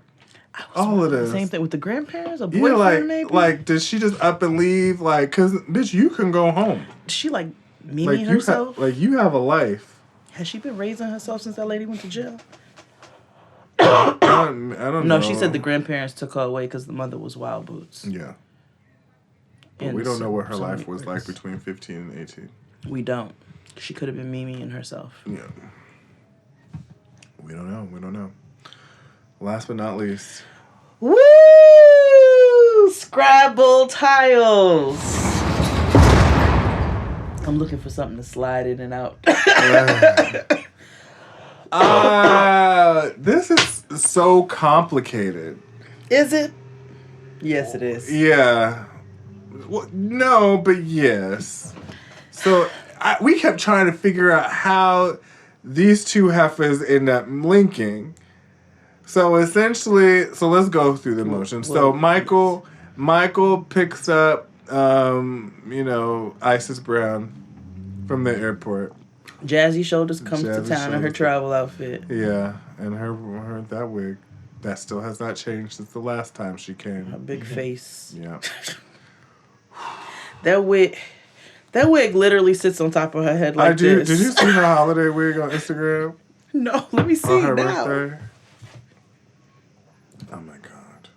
all of this? Same thing with the grandparents, a boyfriend maybe? Like, did she just up and leave? Like, cause bitch, you can go home. Did she like Mimi like herself? You have a life. Has she been raising herself since that lady went to jail? I don't know. No, she said the grandparents took her away because the mother was wild boots. Yeah. But we don't know what her life was like between 15 and 18. We don't. She could have been Mimi and herself. Yeah. We don't know. Last but not least. Woo! Scrabble tiles. I'm looking for something to slide in and out. This is so complicated. Is it? Yes, it is. Yeah. Well, no, but yes. So we kept trying to figure out how these two heifers end up linking. So essentially, let's go through the motions. So Michael picks up, Isis Brown from the airport. Jazzy Shoulders comes to town in her travel outfit. Yeah, and her that wig, that still has not changed since the last time she came. Her big face. Yeah. That wig literally sits on top of her head like this. Did you see her holiday wig on Instagram? No, let me see on her now. birthday. Oh my God.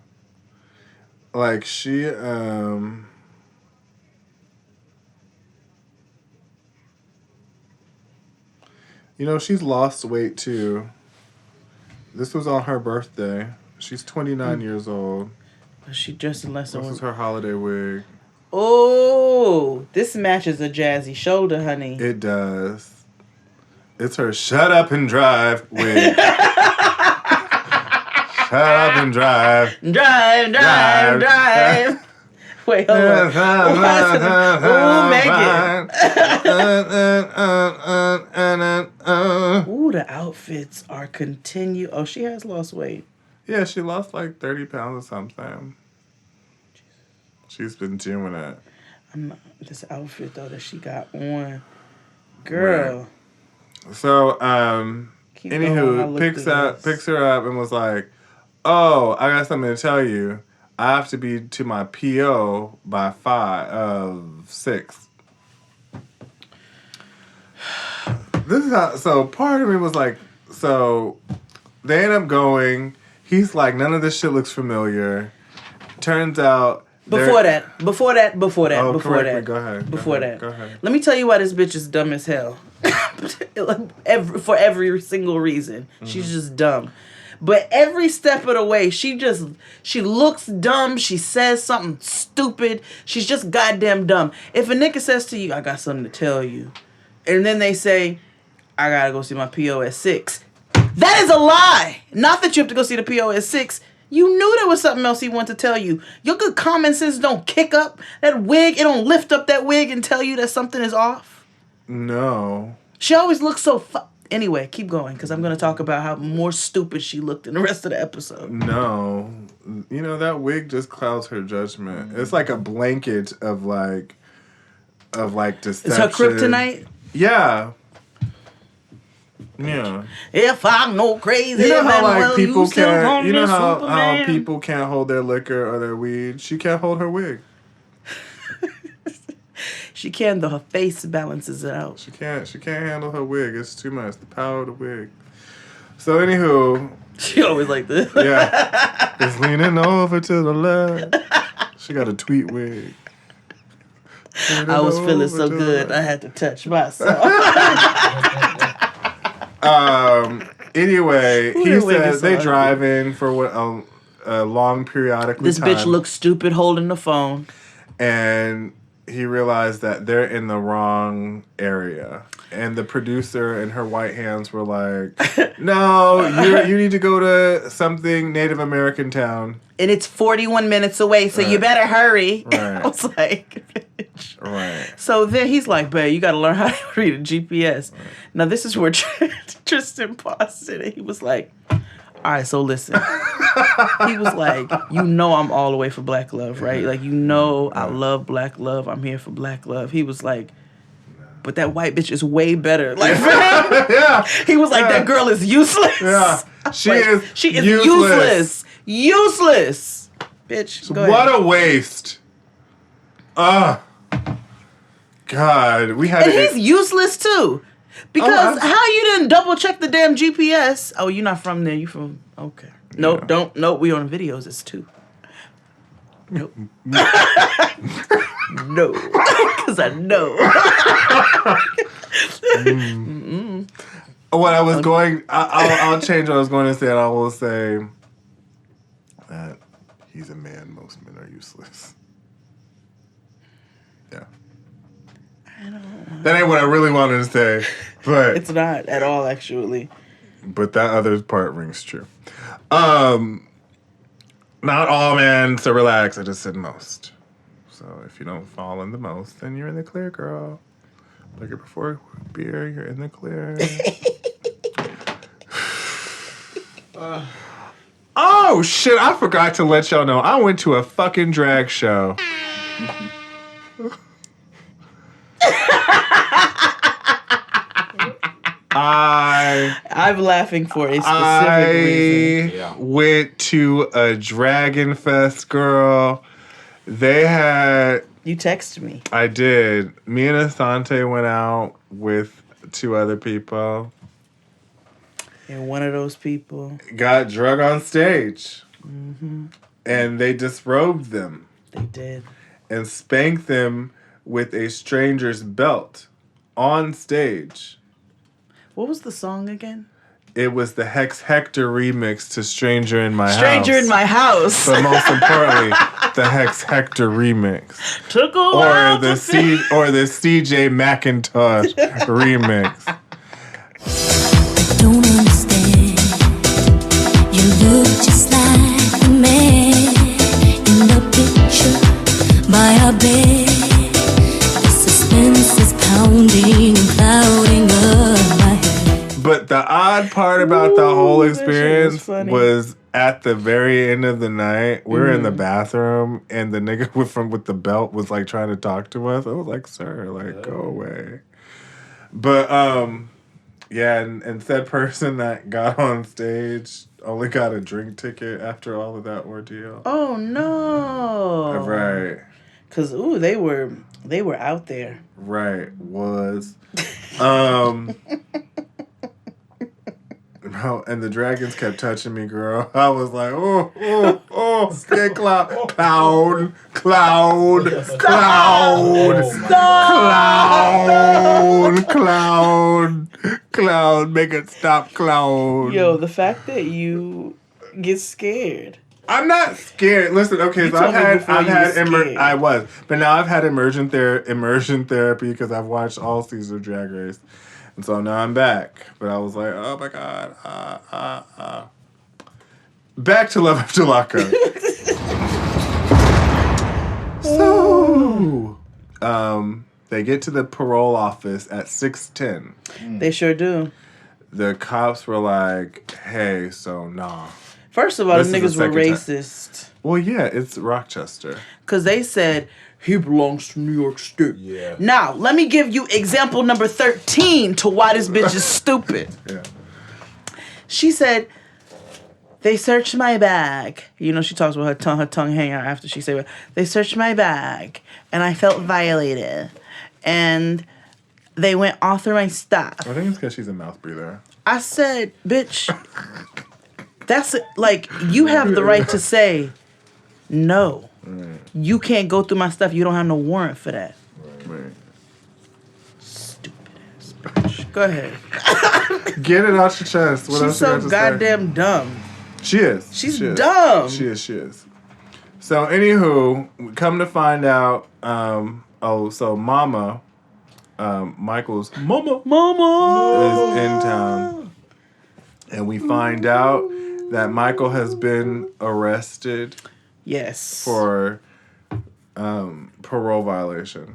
Like she she's lost weight too. This was on her birthday. She's 29 years old. She dressed in less than This is her holiday wig. Oh, this matches a Jazzy shoulder, honey. It does. It's her shut up and drive wig. Shut up and drive. Drive. Wait, hold on. Megan. Ooh, the outfits are continue. Oh, she has lost weight. Yeah, she lost like 30 pounds or something. She's been doing it. This outfit, though, that she got on. Girl. Right. So, anywho, picks her up and was like, oh, I got something to tell you. I have to be to my PO by 6. This is how, so part of me was like, so they end up going, he's like, none of this shit looks familiar. Turns out. Before that. Go ahead. Let me tell you why this bitch is dumb as hell. For every single reason. Mm-hmm. She's just dumb. But every step of the way, she looks dumb. She says something stupid. She's just goddamn dumb. If a nigga says to you, I got something to tell you, And then they say, I gotta go see my PO at 6. That is a lie. Not that you have to go see the PO at 6. You knew there was something else he wanted to tell you. Your good common sense don't kick up that wig. It don't lift up that wig and tell you that something is off. No. She always looks so Anyway, keep going, because I'm going to talk about how more stupid she looked in the rest of the episode. No. You know, that wig just clouds her judgment. It's like a blanket of deception. It's her kryptonite? Yeah. Yeah. If I'm no crazy, you know how man, like people you still can't. call You know me how Superman? people can't hold their liquor or their weed. She can't hold her wig. She can, though her face balances it out. She can't handle her wig. It's too much. The power of the wig. So anywho, she always like this. Yeah, it's leaning over to the left. She got a tweet wig. I was feeling so good, I had to touch myself. Anyway, he says they driving for a long periodic This time. bitch looks stupid holding the phone. And he realized that they're in the wrong area. And the producer and her white hands were like, no, you need to go to something Native American town. And it's 41 minutes away, so you better hurry. Right. I was like, bitch. Right. So then he's like, babe, you got to learn how to read a GPS. Right. Now, this is where Tristan paused it. And he was like, all right, so listen. He was like, you know I'm all the way for black love, right? Like, you know I love black love. I'm here for black love. He was like, but that white bitch is way better. Like, yeah. He was like, that girl is useless. Yeah. She is useless. Useless. Bitch, go what ahead. A waste. God. We had And he's useless, too. Because how you didn't double check the damn GPS? Oh, you're not from there. You from... Okay. Nope, Yeah. don't. Nope, we on videos. It's 2. Nope. No. Because I know. What I was going... I'll change what I was going to say, and I will say that he's a man. Most men are useless. Yeah. That ain't what I really wanted to say, but... It's not at all, actually. But that other part rings true. Not all men, so relax. I just said most. So if you don't fall in the most, then you're in the clear, girl. Like it before beer, you're in the clear. Oh, shit, I forgot to let y'all know. I went to a fucking drag show. I'm laughing for a specific reason. I went to a Dragon Fest, girl. They had... You texted me. I did. Me and Asante went out with 2 other people. And one of those people got drug on stage. Mm-hmm. And they disrobed them. They did. And spanked them with a stranger's belt on stage. What was the song again? It was the Hex Hector remix to Stranger in My House. Stranger in My House. But most importantly, the Hex Hector remix. Took a while or the CJ McIntosh remix. Don't understand. You look just like the man in the picture by our bed. The suspense is pounding and clouding up my head. But the odd part about the whole experience was at the very end of the night, we were in the bathroom, and the nigga with the belt was like trying to talk to us. I was like, sir, like, go away. But yeah, and said person that got on stage only got a drink ticket after all of that ordeal. Oh no! Right. Cause they were out there. Right. Was. And the dragons kept touching me, girl. I was like, oh, get cloud, make it stop, cloud. Yo, the fact that you get scared I'm not scared. Listen, okay, so I was, but now I've had immersion therapy because I've watched all seasons of Drag Race, and so now I'm back. But I was like, oh my god, back to Love After Lockup. So, they get to the parole office at 6:10. They sure do. The cops were like, hey, so nah. First of all, the niggas were racist. Well, yeah, it's Rochester. Because they said, he belongs to New York State. Yeah. Now, let me give you example number 13 to why this bitch is stupid. Yeah. She said, they searched my bag. You know, she talks about her tongue hanging out after she said, they searched my bag, and I felt violated. And they went all through my stuff. I think it's because she's a mouth breather. I said, bitch, that's it. Like, you have the right to say, no. Right. You can't go through my stuff. You don't have no warrant for that. Right. Stupid ass bitch. Go ahead. Get it out your chest. What She's so goddamn dumb. She is. She's dumb. She is. So, anywho, come to find out, so Mama, Michael's Mama is in town. And we find out that Michael has been arrested. Yes. For parole violation.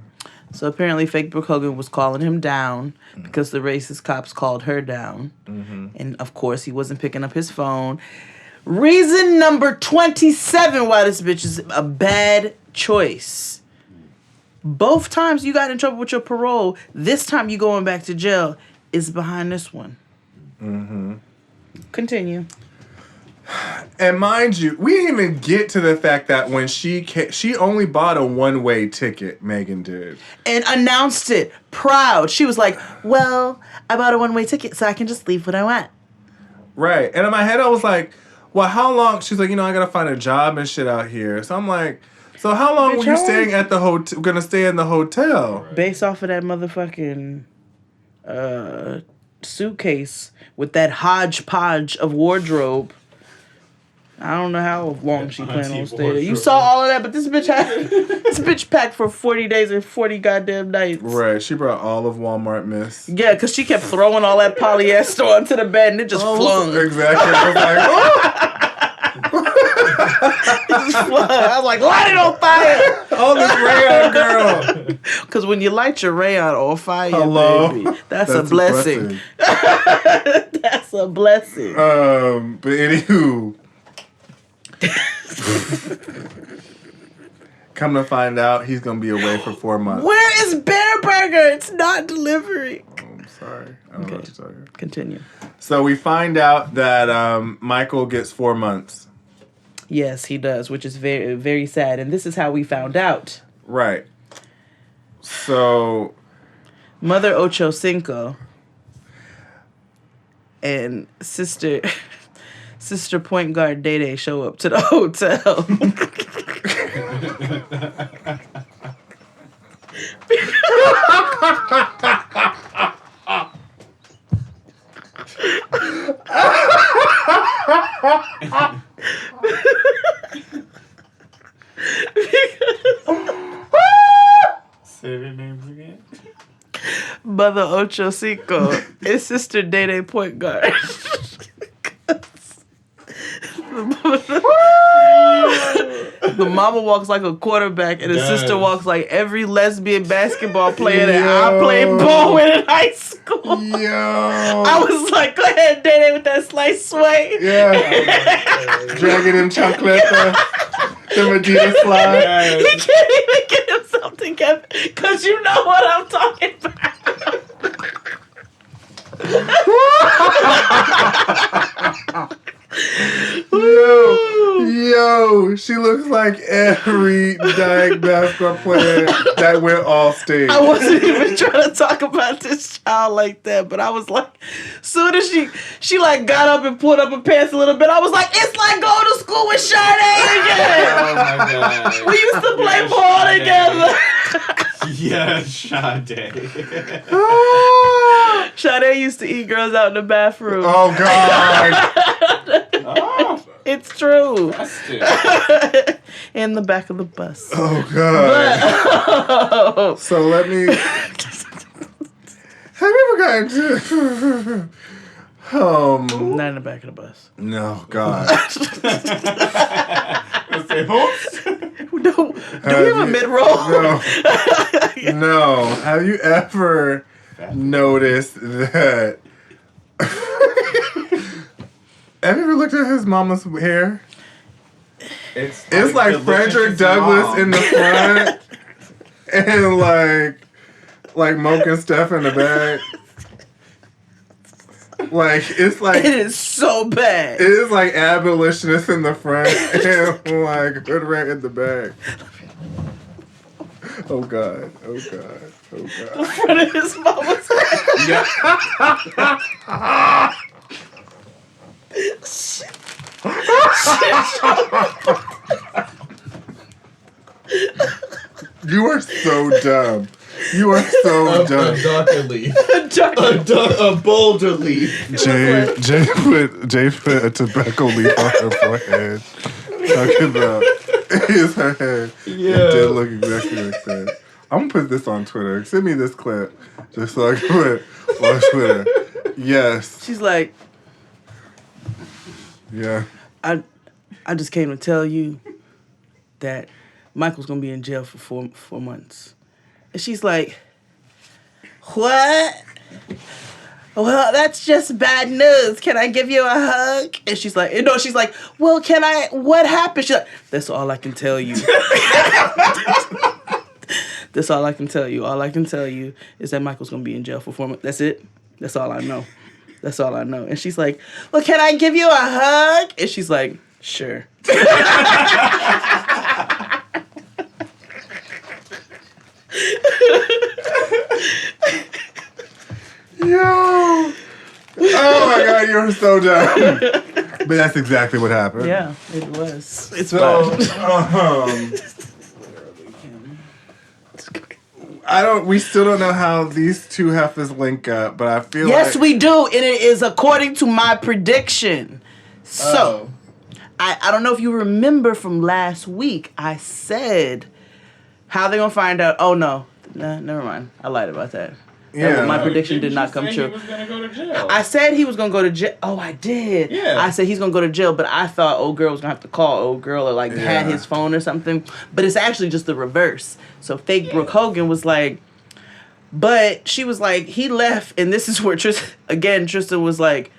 So apparently fake Brooke Hogan was calling him down because the racist cops called her down. Mm-hmm. And of course he wasn't picking up his phone. Reason number 27 why this bitch is a bad choice. Both times you got in trouble with your parole, this time you going back to jail is behind this one. Mm-hmm. Continue. And mind you, we didn't even get to the fact that when she only bought a one-way ticket, Megan did. And announced it, proud. She was like, well, I bought a one-way ticket so I can just leave when I want. Right. And in my head, I was like, well, how long? She's like, I got to find a job and shit out here. So I'm like, so how long were you staying at the hotel? Gonna stay in the hotel? Based off of that motherfucking suitcase with that hodgepodge of wardrobe. I don't know how long she planned on staying there. You saw all of that, but this bitch packed for 40 days and 40 goddamn nights. Right. She brought all of Walmart Miss. Yeah, because she kept throwing all that polyester onto the bed and it just flung. Exactly. I was like, it just flung. I was like, light it on fire. Oh, this rayon girl. Because when you light your rayon on fire, baby, that's a blessing. That's a blessing. But anywho. Come to find out, he's gonna be away for 4 months. Where is Bear Burger? It's not delivering. I'm sorry. I don't know what to tell you. Continue. So we find out that Michael gets 4 months. Yes, he does, which is very, very sad. And this is how we found out. Right. So, Mother Ocho Cinco and Sister Point Guard Day Day show up to the hotel. Say their names again. Mother Ocho Cinco and Sister Day Day Point Guard. The mama walks like a quarterback and the sister walks like every lesbian basketball player that I played ball with in high school. Yo. I was like, go ahead, Day with that slice sway. Yeah. Dragging him chocolate. The Medina slide. He can't even get himself together because you know what I'm talking about. Yo, she looks like every dying basketball player that went off stage. I wasn't even trying to talk about this child like that, but I was like, soon as she like got up and pulled up her pants a little bit, I was like, it's like going to school with Sade again. Oh my God. We used to play ball together. Yeah, Sade. Sade used to eat girls out in the bathroom. Oh God. Oh, It's true. busted. In the back of the bus. Oh God. So let me. Have you ever gotten to? Not in the back of the bus. No, God. Let's say, oops. Do we have a mid-roll? No. Have you ever noticed that? Have you ever looked at his mama's hair? It's like Frederick Douglass in the front, and like Moke and Steph in the back. Like it's like it is so bad. It is like abolitionists in the front and like Hood Rat in the back. Oh God! Oh God! Oh God! In front of his mama's You are so dumb. You are so dumb. A darker leaf. A bolder leaf. Jay put a tobacco leaf on her forehead. Talking about is her head. Yeah. It did look exactly like that. I'm gonna put this on Twitter. Send me this clip just so I can put it on Twitter. Yes. She's like, yeah. I just came to tell you that Michael's gonna be in jail for four months. And she's like, what? Well, that's just bad news. Can I give you a hug? And she's like, well, can I, what happened? She's like, that's all I can tell you. That's all I can tell you. All I can tell you is that Michael's going to be in jail for 4 months. That's it. That's all I know. That's all I know. And she's like, well, can I give you a hug? And she's like, sure. Yo! Oh my God, you're so dumb. But that's exactly what happened. Yeah, it was. It's so. bad. We still don't know how these two heifers link up, but I feel yes, we do, and it is according to my prediction. So, I don't know if you remember from last week, I said how they gonna find out. Oh no, never mind. I lied about that. Yeah. My prediction did not come true. He was gonna go to jail. I said he was gonna go to jail. Oh, I did. Yeah. I said he's gonna go to jail, but I thought old girl was gonna have to call old girl or had his phone or something. But it's actually just the reverse. So fake Brooke Hogan was like, but she was like, he left, and this is where Tristan was like,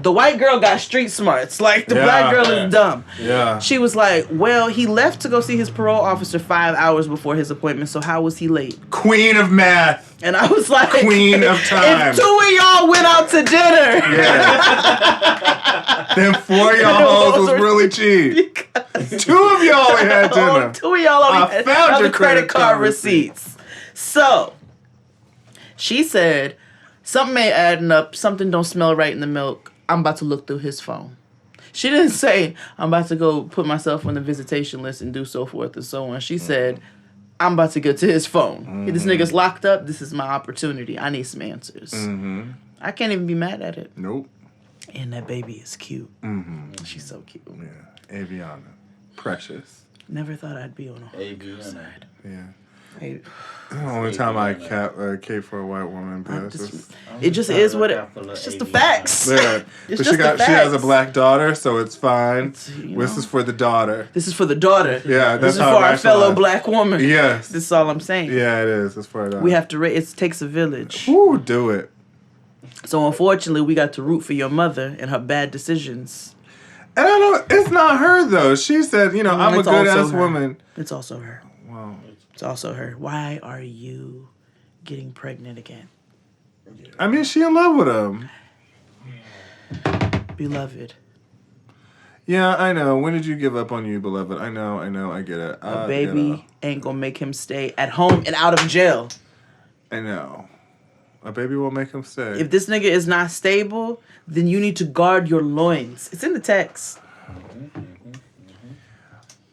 the white girl got street smarts. Like, the black girl is dumb. Yeah. She was like, well, he left to go see his parole officer 5 hours before his appointment, so how was he late? Queen of math. And I was like, Queen of time. If 2 of y'all went out to dinner. Yeah. Then 4 of y'all hoes was really cheap. 2 of y'all only had dinner. 2 of y'all only I found your credit card receipts. So, she said, something ain't adding up. Something don't smell right in the milk. I'm about to look through his phone. She didn't say, I'm about to go put myself on the visitation list and do so forth and so on. She said, I'm about to get to his phone. If this nigga's locked up, this is my opportunity. I need some answers. Mm-hmm. I can't even be mad at it. Nope. And that baby is cute. Mm-hmm. She's so cute. Yeah. Aviana. Precious. Never thought I'd be on a whole side. Yeah. Hey. The only time I cape for a white woman, but it just is what it. It's just the facts. Yeah, It's but just she the has a facts. black daughter, so it's fine. You This know. is for the daughter. This is for the daughter. Yeah, This that's is how for I our fellow rationalize. black woman. Yes. This is all I'm saying. Yeah, it is. It's for her daughter. We have to. It takes a village. Ooh, do it. So unfortunately, we got to root for your mother and her bad decisions. And I don't. It's not her though. She said, I'm a It's good also ass her. woman. It's also her. Wow. It's also her. Why are you getting pregnant again? I mean, she in love with him. Beloved. Yeah, I know. When did you give up on you, beloved? I know. I get it. A baby ain't gonna make him stay at home and out of jail. I know. A baby will make him stay. If this nigga is not stable, then you need to guard your loins. It's in the text.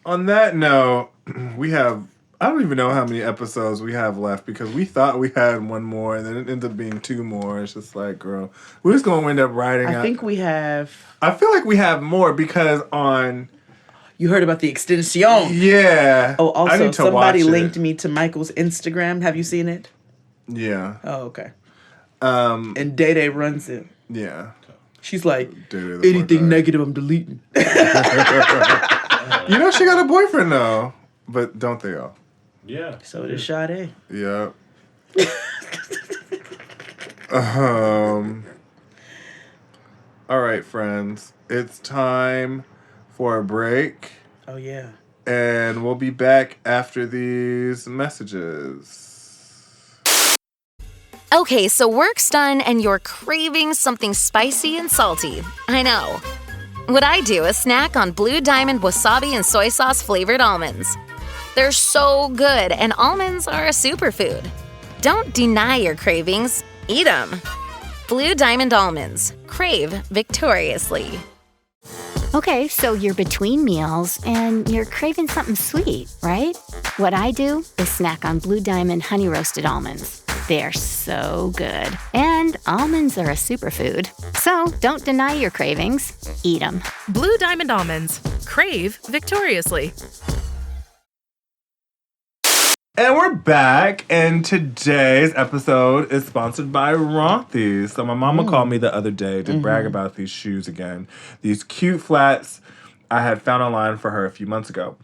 On that note, we have I don't even know how many episodes we have left because we thought we had one more and then it ended up being two more. It's just like, girl, we're just going to end up writing. I think we have. I feel like we have more because on. You heard about the extension. Yeah. Oh, also, somebody linked me to Michael's Instagram. Have you seen it? Yeah. Oh, okay. And Day Day runs it. Yeah. She's like, anything negative, I'm deleting. You know she got a boyfriend though, but don't they all? Yeah. So does Sade. Yeah. All right, friends. It's time for a break. Oh, yeah. And we'll be back after these messages. Okay, so work's done and you're craving something spicy and salty. I know. What I do is snack on Blue Diamond wasabi and soy sauce flavored almonds. They're so good, and almonds are a superfood. Don't deny your cravings, eat them. Blue Diamond almonds. Crave victoriously. Okay, so you're between meals and you're craving something sweet, right? What I do is snack on Blue Diamond honey roasted almonds. They're so good. And almonds are a superfood. So don't deny your cravings. Eat them. Blue Diamond almonds. Crave victoriously. And we're back, and today's episode is sponsored by Rothy's. So my mama called me the other day to brag about these shoes again. These cute flats I had found online for her a few months ago.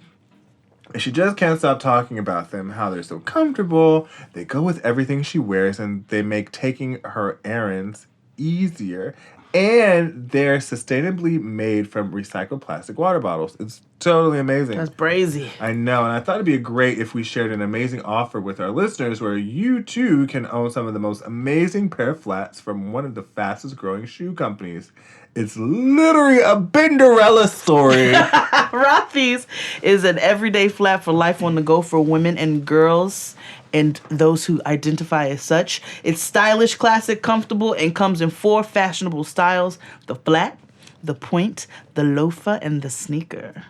And she just can't stop talking about them, how they're so comfortable, they go with everything she wears, and they make taking her errands easier. And they're sustainably made from recycled plastic water bottles. It's totally amazing. That's brazy. I know, and I thought it'd be great if we shared an amazing offer with our listeners where you too can own some of the most amazing pair of flats from one of the fastest growing shoe companies. It's literally a Cinderella story. Rothy's is an everyday flat for life on the go for women and girls and those who identify as such. It's stylish, classic, comfortable, and comes in 4 fashionable styles: the flat, the point, the loafer, and the sneaker.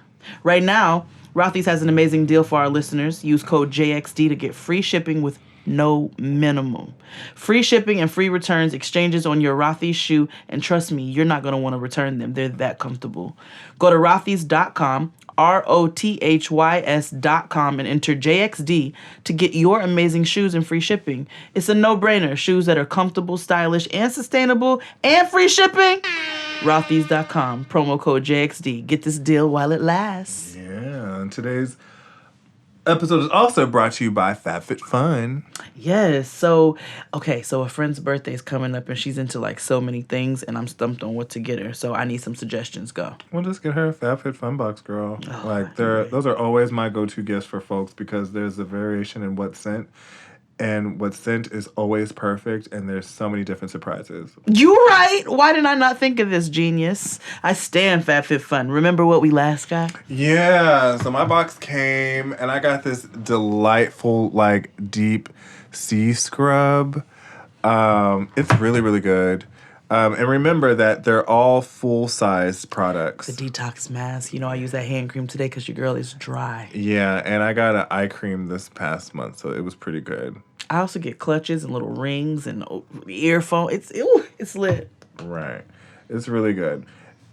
Right now, Rothy's has an amazing deal for our listeners. Use code JXD to get free shipping with no minimum. Free shipping and free returns, exchanges on your Rothy's shoe, and trust me, you're not going to want to return them. They're that comfortable. Go to rothys.com, ROTHYS.com, and enter JXD to get your amazing shoes and free shipping. It's a no-brainer. Shoes that are comfortable, stylish, and sustainable, and free shipping. Rothys.com, promo code JXD. Get this deal while it lasts. Yeah, and today's episode is also brought to you by FabFitFun. Yes. So a friend's birthday is coming up and she's into like so many things and I'm stumped on what to get her. So I need some suggestions. Go. Well, just get her a FabFitFun box, girl. Those are always my go-to gifts for folks because there's a variation in what's sent. And what's sent is always perfect, and there's so many different surprises. You right. Why did I not think of this, genius? I stand FabFitFun. Remember what we last got? Yeah. So my box came, and I got this delightful, deep sea scrub. It's really, really good. And remember that they're all full-size products. The detox mask. I use that hand cream today because your girl is dry. Yeah, and I got an eye cream this past month, so it was pretty good. I also get clutches and little rings and earphones. It's lit. Right. It's really good.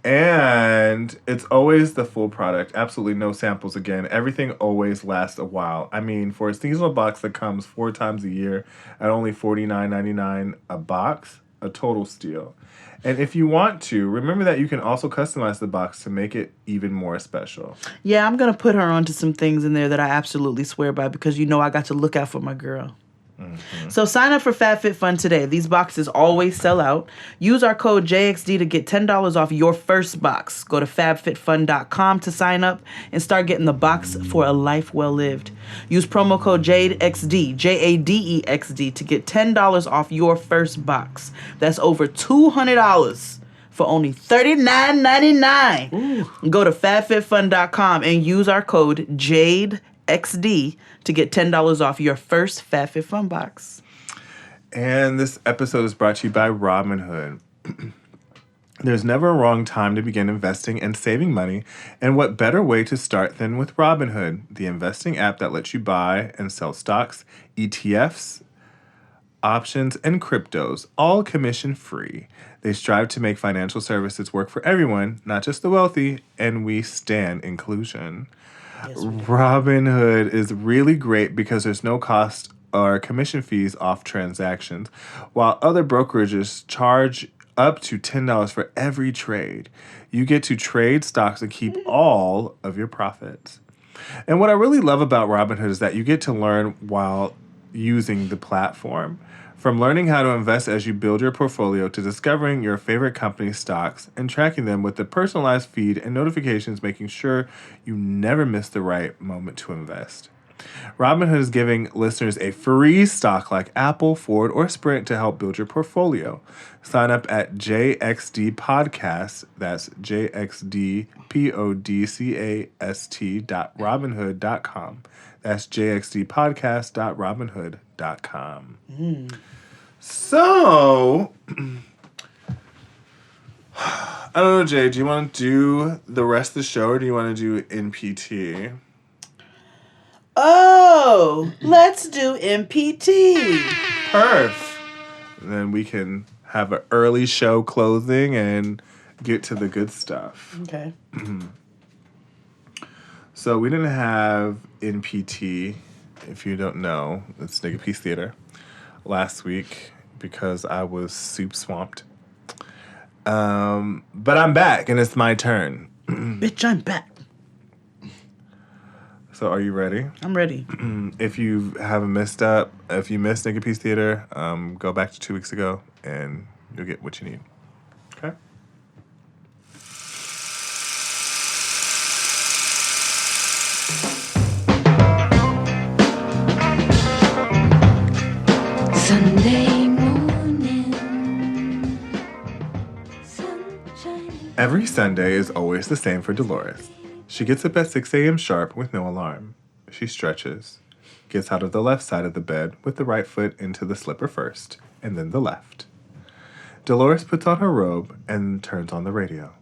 And it's always the full product. Absolutely no samples again. Everything always lasts a while. I mean, for a seasonal box that comes 4 times a year at only $49.99 a box, a total steal. And if you want to, remember that you can also customize the box to make it even more special. Yeah, I'm going to put her onto some things in there that I absolutely swear by because I got to look out for my girl. Mm-hmm. So sign up for FabFitFun today. These boxes always sell out. Use our code JXD to get $10 off your first box. Go to fabfitfun.com to sign up and start getting the box for a life well lived. Use promo code JADEXD, JADEXD, to get $10 off your first box. That's over $200 for only $39.99. Go to fabfitfun.com and use our code JADEXD to get $10 off your first FabFitFun box. And this episode is brought to you by Robinhood. There's never a wrong time to begin investing and saving money, and what better way to start than with Robinhood, the investing app that lets you buy and sell stocks, ETFs, options, and cryptos, all commission-free. They strive to make financial services work for everyone, not just the wealthy, and we stand inclusion. Robinhood is really great because there's no cost or commission fees off transactions, while other brokerages charge up to $10 for every trade. You get to trade stocks and keep all of your profits. And what I really love about Robinhood is that you get to learn while using the platform. From learning how to invest as you build your portfolio to discovering your favorite company's stocks and tracking them with the personalized feed and notifications, making sure you never miss the right moment to invest. Robinhood is giving listeners a free stock like Apple, Ford, or Sprint to help build your portfolio. Sign up at JXD Podcast, that's JXDPODCAST.robinhood.com. That's JXDpodcast.robinhood.com. So, I don't know, Jay, do you want to do the rest of the show or do you want to do NPT? Oh, let's do NPT. Perf. Then we can have an early show closing and get to the good stuff. Okay. So we didn't have NPT, if you don't know, it's Nigga Peace Theater, last week because I was soup swamped. But I'm back and it's my turn. Bitch, I'm back. So are you ready? I'm ready. If you haven't missed if you missed Nigga Peace Theater, go back to 2 weeks ago and you'll get what you need. Okay? Sunday morning, sunshine. Every Sunday is always the same for Dolores. She gets up at 6 a.m. sharp with no alarm. She stretches, gets out of the left side of the bed with the right foot into the slipper first, and then the left. Dolores puts on her robe and turns on the radio.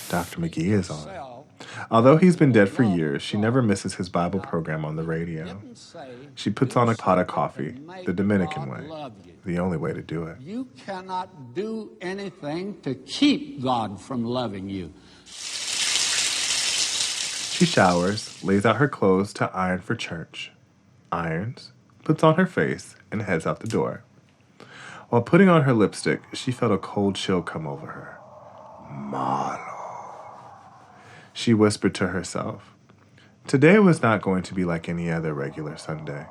Dr. McGee is on. Although he's been dead for years, she never misses his Bible program on the radio. She puts on a pot of coffee, the Dominican way, the only way to do it. You cannot do anything to keep God from loving you. She showers, lays out her clothes to iron for church, irons, puts on her face, and heads out the door. While putting on her lipstick, she felt a cold chill come over her. Marlo. She whispered to herself. Today was not going to be like any other regular Sunday.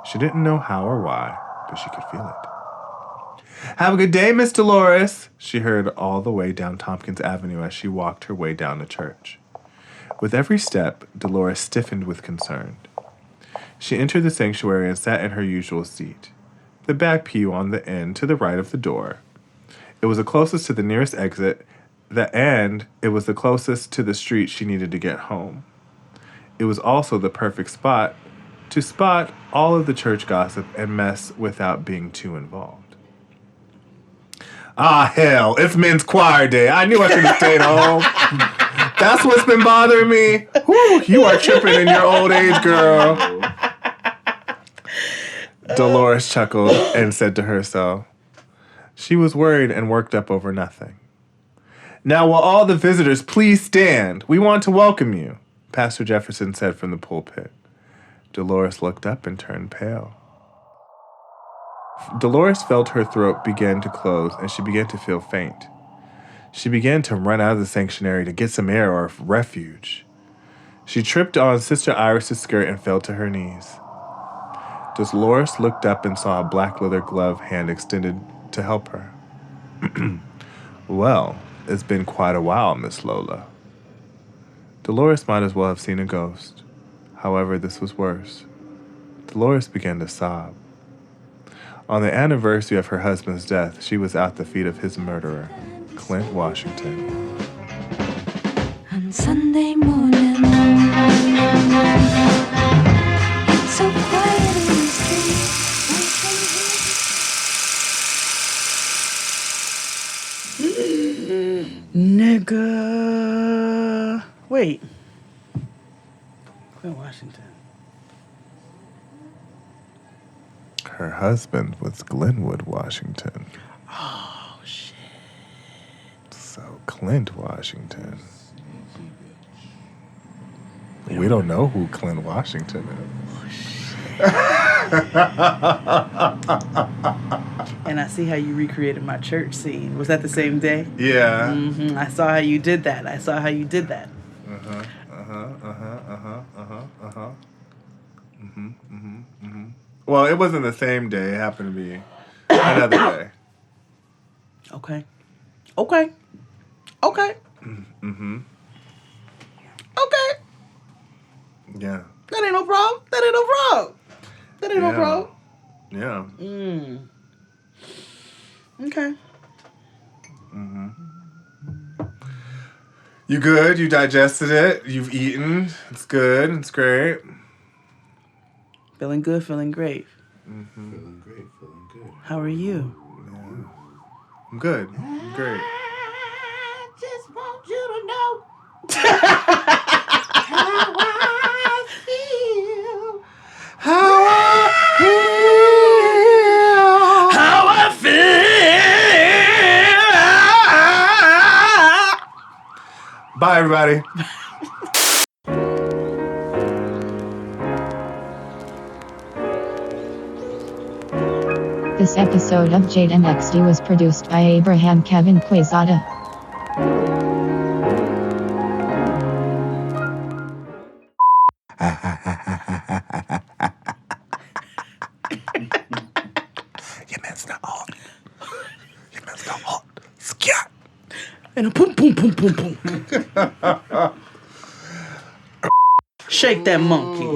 She didn't know how or why, but she could feel it. Have a good day, Miss Dolores, she heard all the way down Tompkins Avenue as she walked her way down to church. With every step, Dolores stiffened with concern. She entered the sanctuary and sat in her usual seat, the back pew on the end to the right of the door. It was the closest to the nearest exit, and it was the closest to the street she needed to get home. It was also the perfect spot to spot all of the church gossip and mess without being too involved. Ah, hell, it's men's choir day. I knew I should have stayed home. That's what's been bothering me. Whew, you are tripping in your old age, girl. Dolores chuckled and said to herself, she was worried and worked up over nothing. Now, will all the visitors please stand? We want to welcome you, Pastor Jefferson said from the pulpit. Dolores looked up and turned pale. Dolores felt her throat begin to close and she began to feel faint. She began to run out of the sanctuary to get some air or refuge. She tripped on Sister Iris's skirt and fell to her knees. Dolores looked up and saw a black leather glove hand extended to help her. Well, it's been quite a while, Miss Lola. Dolores might as well have seen a ghost. However, this was worse. Dolores began to sob. On the anniversary of her husband's death, she was at the feet of his murderer, Clint Washington. On Sunday morning, it's so quiet in the street. Wait. Glenn Washington. Her husband was Glenwood Washington. Oh, shit. So Clint Washington. We don't know who Clint Washington is. And I see how you recreated my church scene. Was that the same day? Yeah. Mm-hmm. I saw how you did that. Well, it wasn't the same day. It happened to be another day. Okay. Mm-hmm. Okay. Yeah. That ain't no problem. No problem. Yeah. Okay. Mm-hmm. You good? You digested it? You've eaten? It's good. It's great. Feeling good, feeling great. Mm-hmm. Feeling great, feeling good. How are you? Yeah. I'm good. I'm great. I just want you to know how I feel. Bye, everybody. This episode of Jade and XD was produced by Abraham Kevin Quezada. Your man's not hot. Scat. And a boom, boom, boom, boom, boom. Shake that monkey.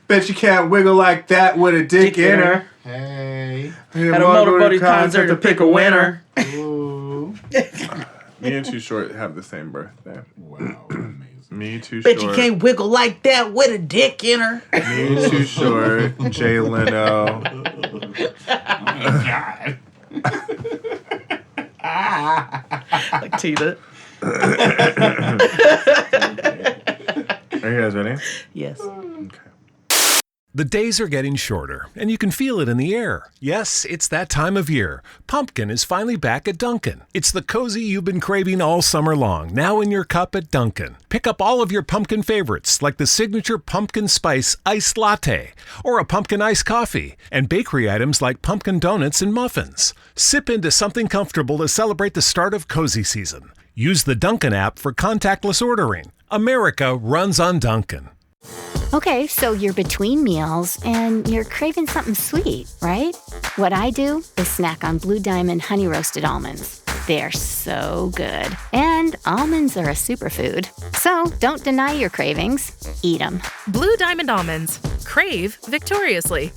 Bet you can't wiggle like that with a dick in her. Hey. At a Motor Buddy concert to pick a winner. Me and Too Short have the same birthday. Wow, amazing. Me Too Bet Short. you can't wiggle like that with a dick in her. Me Too Short. Jay Leno. Oh, God. Like Tina. Are you guys ready? Yes. Okay. The days are getting shorter, and you can feel it in the air. Yes, it's that time of year. Pumpkin is finally back at Dunkin'. It's the cozy you've been craving all summer long, now in your cup at Dunkin'. Pick up all of your pumpkin favorites, like the signature pumpkin spice iced latte, or a pumpkin iced coffee, and bakery items like pumpkin donuts and muffins. Sip into something comfortable to celebrate the start of cozy season. Use the Dunkin' app for contactless ordering. America runs on Dunkin'. Okay, so you're between meals and you're craving something sweet, right? What I do is snack on Blue Diamond honey roasted almonds. They're so good. And almonds are a superfood. So don't deny your cravings. Eat them. Blue Diamond almonds. Crave victoriously.